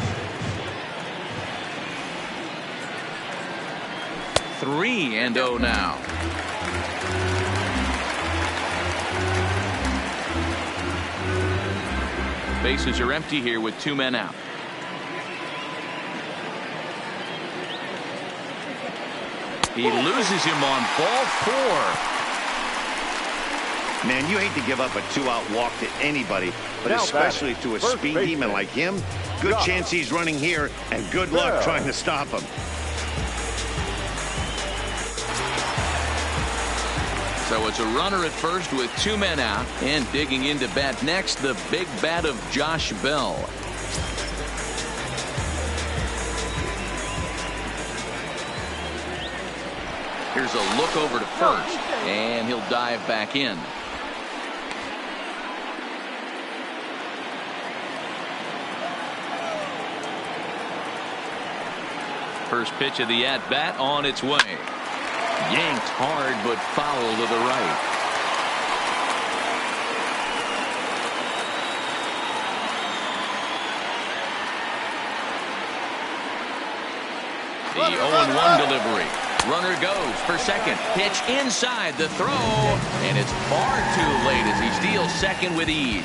B: 3-0 now. Bases are empty here with 2 men out. He loses him on ball 4.
C: Man, you hate to give up a 2-out walk to anybody, but especially to a speed demon like him. Good chance he's running here, and good luck trying to stop him.
B: So it's a runner at first with 2 men out, and digging into bat next, the big bat of Josh Bell. Here's a look over to first, and he'll dive back in. First pitch of the at-bat on its way. Yanked hard, but foul to the right. The 0-1 delivery. Runner goes for second. Pitch inside the throw, and it's far too late as he steals second with ease.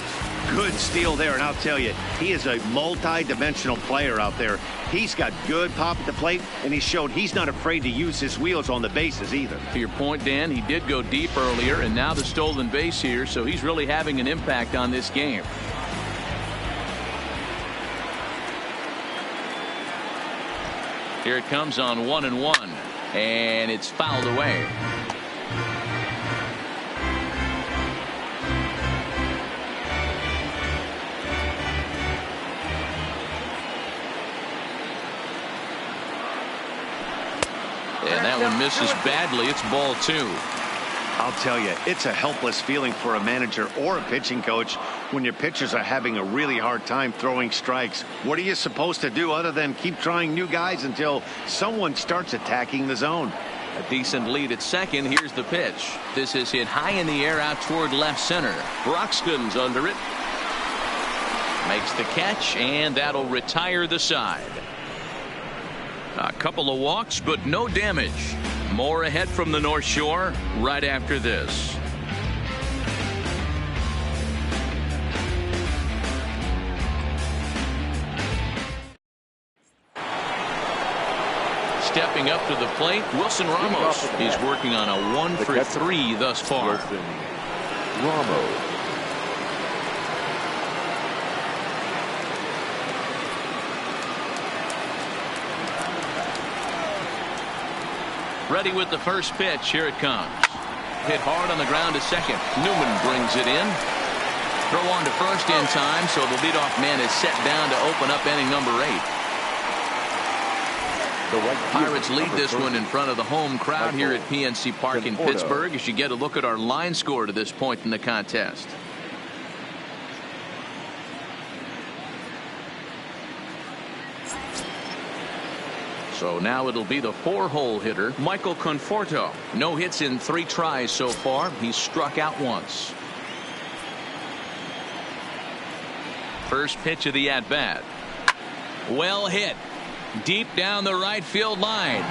C: Good steal there, and I'll tell you, he is a multi-dimensional player out there. He's got good pop at the plate, and he showed he's not afraid to use his wheels on the bases either.
B: To your point, Dan, he did go deep earlier, and now the stolen base here, so he's really having an impact on this game. Here it comes on 1-1, and it's fouled away. And that one misses badly. It's ball 2.
C: I'll tell you, it's a helpless feeling for a manager or a pitching coach when your pitchers are having a really hard time throwing strikes. What are you supposed to do other than keep trying new guys until someone starts attacking the zone?
B: A decent lead at second. Here's the pitch. This is hit high in the air out toward left center. Broxton's under it. Makes the catch, and that'll retire the side. A couple of walks, but no damage. More ahead from the North Shore right after this. Stepping up to the plate, Wilson Ramos. He's working on a 1-for-3 thus far.
D: Wilson Ramos.
B: Ready with the first pitch. Here it comes. Hit hard on the ground to second. Newman brings it in. Throw on to first in time, so the leadoff man is set down to open up inning number 8. Pirates lead this one in front of the home crowd here at PNC Park in Pittsburgh as you get a look at our line score to this point in the contest. So now it'll be the 4-hole hitter, Michael Conforto. No hits in 3 tries so far. He's struck out once. First pitch of the at-bat. Well hit. Deep down the right field line.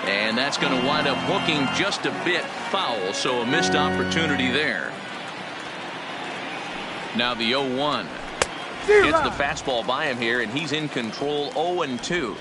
B: And that's going to wind up hooking just a bit foul, so a missed opportunity there. Now the 0-1. Gets the fastball by him here, and he's in control 0-2.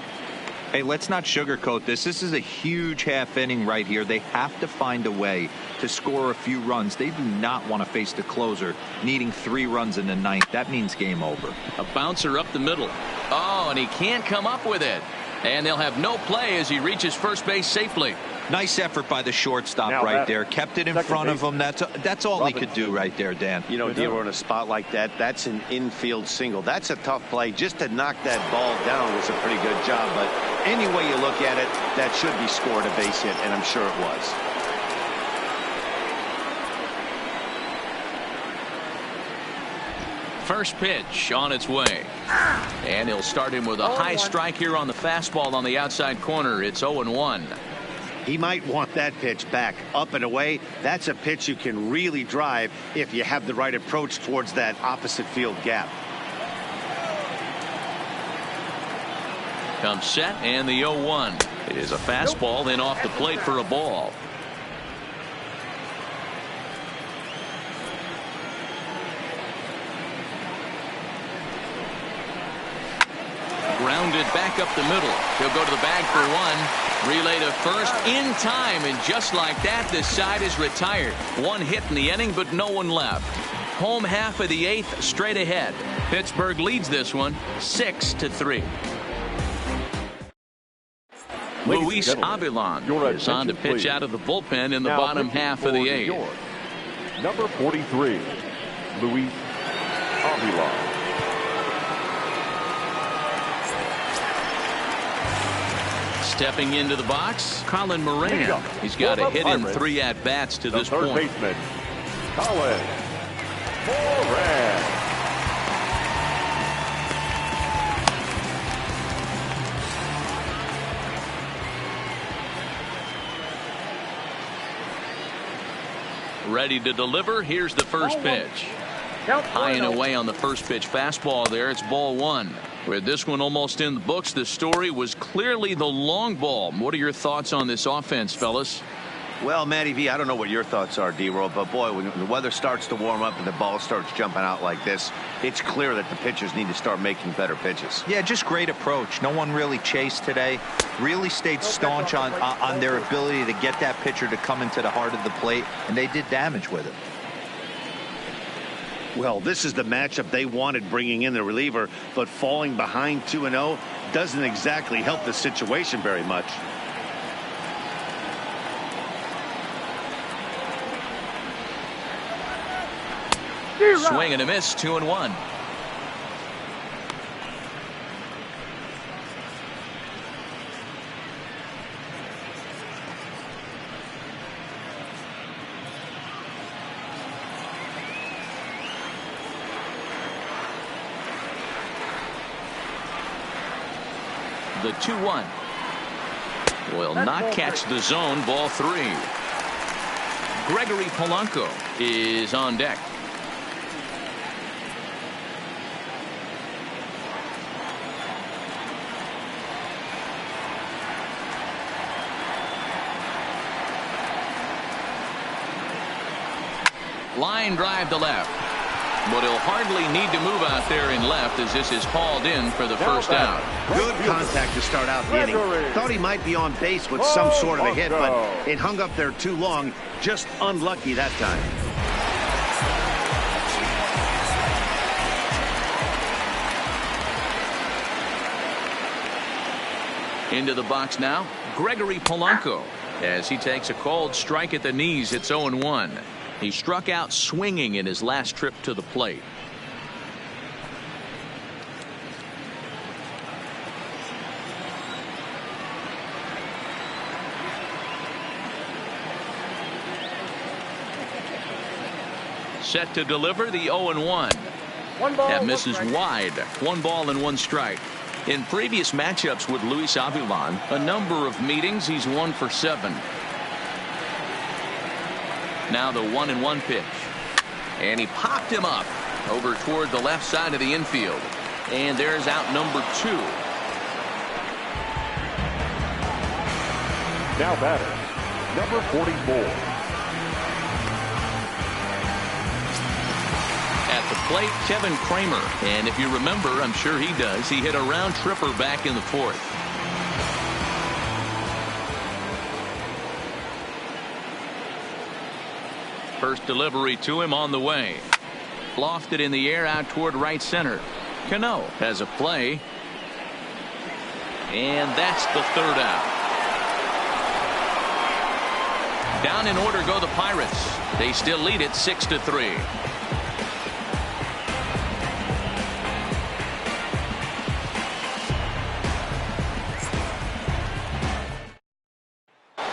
E: Hey, let's not sugarcoat this. This is a huge half inning right here. They have to find a way to score a few runs. They do not want to face the closer needing 3 runs in the ninth. That means game over.
B: A bouncer up the middle. Oh, and he can't come up with it. And they'll have no play as he reaches first base safely.
E: Nice effort by the shortstop right there. Kept it in front of him. That's all he could do right there, Dan.
C: You know, Dero, in a spot like that, that's an infield single. That's a tough play. Just to knock that ball down was a pretty good job. But any way you look at it, that should be scored a base hit, and I'm sure it was.
B: First pitch on its way. And he'll start him with a high strike here on the fastball on the outside corner. It's 0-1.
C: He might want that pitch back up and away. That's a pitch you can really drive if you have the right approach towards that opposite field gap.
B: Comes set and the 0-1. It is a fastball, then off the plate for a ball. Grounded back up the middle. He'll go to the bag for 1. Relay to first in time, and just like that, this side is retired. 1 hit in the inning, but no one left. Home half of the 8th, straight ahead. Pittsburgh leads this one 6-3. Luis Avilan is on to pitch out of the bullpen in the bottom half of the 8th.
D: Number 43, Luis Avilan.
B: Stepping into the box, Colin Moran. He's got a hit in 3 at-bats to this point.
D: Third baseman, Colin Moran.
B: Ready to deliver. Here's the first pitch. High and away on the first pitch fastball there. It's ball 1. With this one almost in the books, the story was clearly the long ball. What are your thoughts on this offense, fellas?
C: Well, Matty V, I don't know what your thoughts are, D-Roll, but boy, when the weather starts to warm up and the ball starts jumping out like this, it's clear that the pitchers need to start making better pitches.
E: Yeah, just great approach. No one really chased today. Really stayed staunch on their ability to get that pitcher to come into the heart of the plate, and they did damage with it.
C: Well, this is the matchup they wanted, bringing in the reliever, but falling behind 2-0 doesn't exactly help the situation very much.
B: Swing and a miss, 2-1. The 2-1 will not catch the zone. Ball 3. Gregory Polanco is on deck. Line drive to left, but he'll hardly need to move out there in left as this is hauled in for the first out.
C: Good contact to start out the inning. Thought he might be on base with some sort of a hit, but it hung up there too long. Just unlucky that time.
B: Into the box now, Gregory Polanco, as he takes a called strike at the knees. It's 0-1. He struck out swinging in his last trip to the plate. Set to deliver the 0-1. That misses wide. 1 ball and 1 strike. In previous matchups with Luis Avilan, a number of meetings, he's 1 for 7. Now the 1-1 pitch, and he popped him up over toward the left side of the infield, and there's out number 2.
D: Now batter, number 44.
B: At the plate, Kevin Kramer, and if you remember, I'm sure he does, he hit a round tripper back in the 4th. First delivery to him on the way. Lofted in the air out toward right center. Cano has a play. And that's the third out. Down in order go the Pirates. They still lead it 6-3.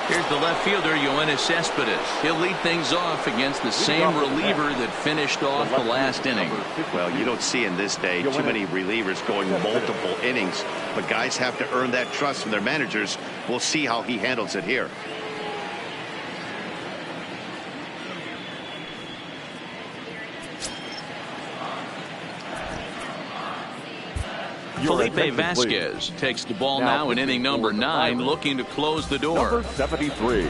B: Here's the left fielder, Yoenis Cespedes. He'll lead things off against the same reliever that finished off the last inning.
C: Well, you don't see in this day too many relievers going multiple innings, but guys have to earn that trust from their managers. We'll see how he handles it here.
B: Felipe Vasquez takes the ball now in inning number 9, looking to close the door.
D: Number 73.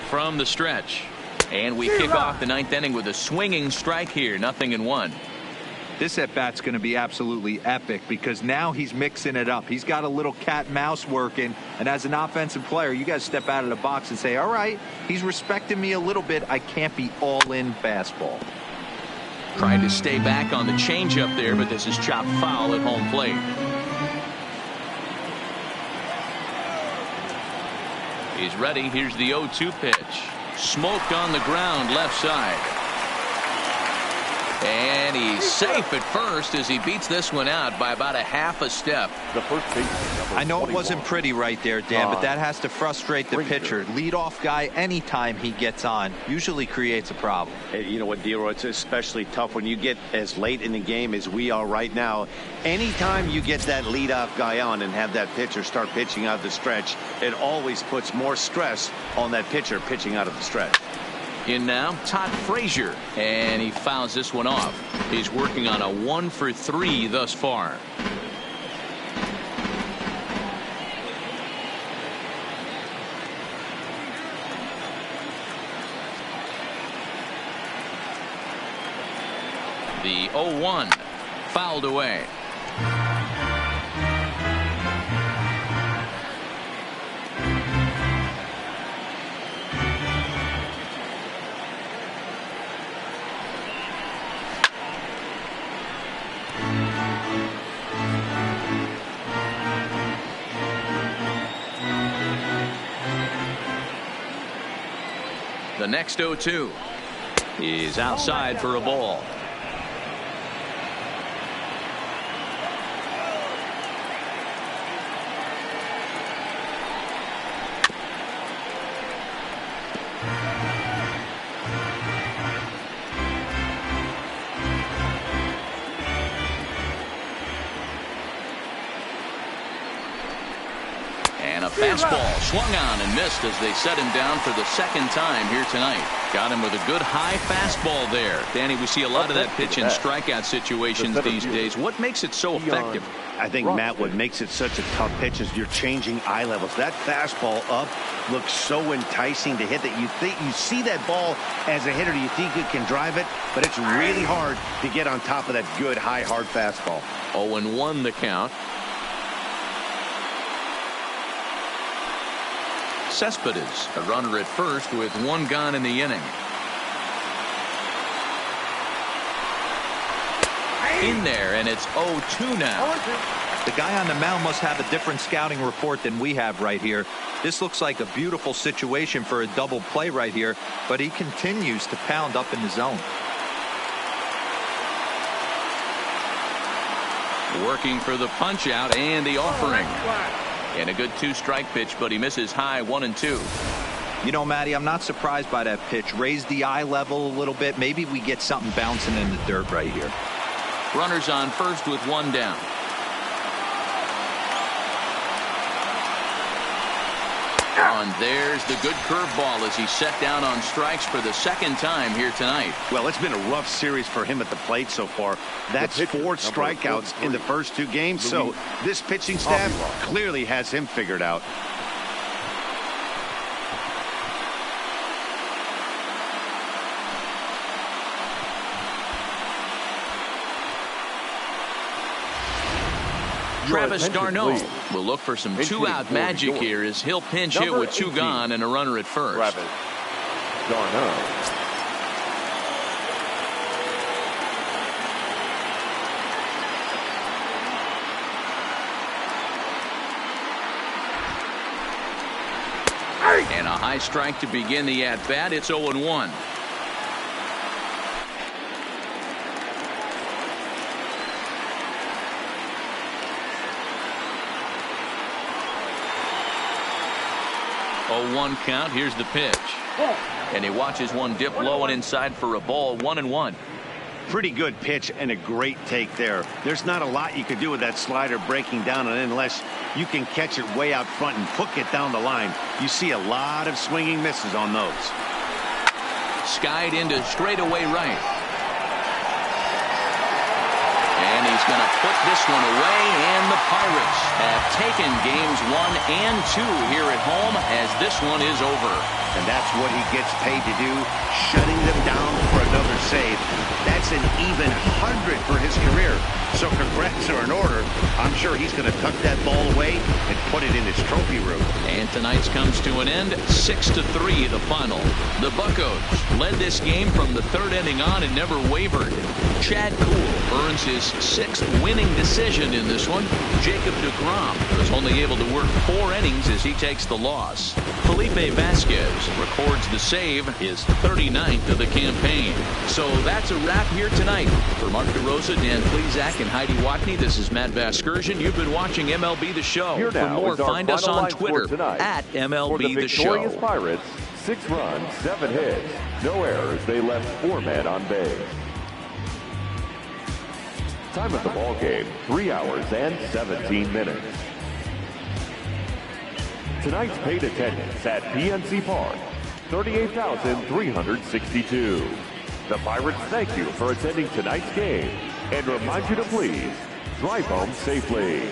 B: From the stretch. And we kick off the 9th inning with a swinging strike here. 0-1.
E: This at-bat's going to be absolutely epic because now he's mixing it up. He's got a little cat and mouse working, and as an offensive player, you got to step out of the box and say, all right, he's respecting me a little bit. I can't be all-in fastball.
B: Trying to stay back on the changeup there, but this is chopped foul at home plate. He's ready. Here's the 0-2 pitch. Smoked on the ground left side. And he's safe at first as he beats this one out by about a half a step.
D: The first baseman,
E: I know it wasn't pretty right there, Dan, but that has to frustrate the pitcher. Leadoff guy, anytime he gets on, usually creates a problem.
C: You know what, Dero, it's especially tough when you get as late in the game as we are right now. Anytime you get that leadoff guy on and have that pitcher start pitching out the stretch, it always puts more stress on that pitcher pitching out of the stretch.
B: In now, Todd Frazier, and he fouls this one off. He's working on a 1-for-3 thus far. The 0-1 fouled away. The next 0-2 is outside for a ball. And a fastball swung on and missed as they set him down for the second time here tonight. Got him with a good high fastball there. Danny, we see a lot of that pitch in strikeout situations these days. What makes it so effective?
C: I think, Matt, what makes it such a tough pitch is you're changing eye levels. That fastball up looks so enticing to hit that you think you see that ball as a hitter. You think you can drive it, but it's really hard to get on top of that good high hard fastball.
B: 0-1 the count. Cespedes, a runner at first with one gone in the inning. In there, and it's 0-2 now.
E: The guy on the mound must have a different scouting report than we have right here. This looks like a beautiful situation for a double play right here, but he continues to pound up in the zone.
B: Working for the punch out and the offering. And a good 2-strike pitch, but he misses high 1-2.
E: You know, Matty, I'm not surprised by that pitch. Raise the eye level a little bit. Maybe we get something bouncing in the dirt right here.
B: Runners on first with one down. And there's the good curveball as he's set down on strikes for the second time here tonight.
C: Well, it's been a rough series for him at the plate so far. That's 4 strikeouts in the first 2 games, so this pitching staff clearly has him figured out.
B: Travis
D: attention,
B: d'Arnaud
D: please.
B: will look for some
D: Entry
B: two-out
D: for
B: magic
D: York.
B: here as he'll pinch hit
D: Number
B: with 2
D: 18.
B: gone and a runner at first.
D: Travis d'Arnaud.
B: And a high strike to begin the at-bat. It's 0-1. Oh, 1 count. Here's the pitch. And he watches one dip low and inside for a ball. 1-1.
C: Pretty good pitch and a great take there. There's not a lot you could do with that slider breaking down, and unless you can catch it way out front and hook it down the line, you see a lot of swinging misses on those.
B: Skied into straightaway right. And he's going to put this one away, and the Pirates have taken games 1 and 2 here at home as this one is over.
C: And that's what he gets paid to do, shutting them down for another save. That's an even 100 for his career. So congrats are in order. I'm sure he's going to tuck that ball away and put it in his trophy room.
B: And tonight's comes to an end, 6-3 the final. The Buccos led this game from the 3rd inning on and never wavered. Chad Kuhl earns his 6th winning decision in this one. Jacob deGrom was only able to work 4 innings as he takes the loss. Felipe Vasquez records the save, his 39th of the campaign. So that's a wrap here tonight. For Mark DeRosa, Dan Plesac, and Heidi Watney, this is Matt Vasgersian. You've been watching MLB The Show.
D: Here
B: For
D: now
B: more,
D: is our
B: find us
D: final
B: on
D: line for
B: Twitter
D: tonight.
B: at
D: For the
B: MLB The Show.
D: victorious Pirates, 6 runs, 7 hits, no errors. They left 4 men on base. Time of the ball game, 3 hours and 17 minutes. Tonight's paid attendance at PNC Park, 38,362. The Pirates thank you for attending tonight's game and remind you to please drive home safely.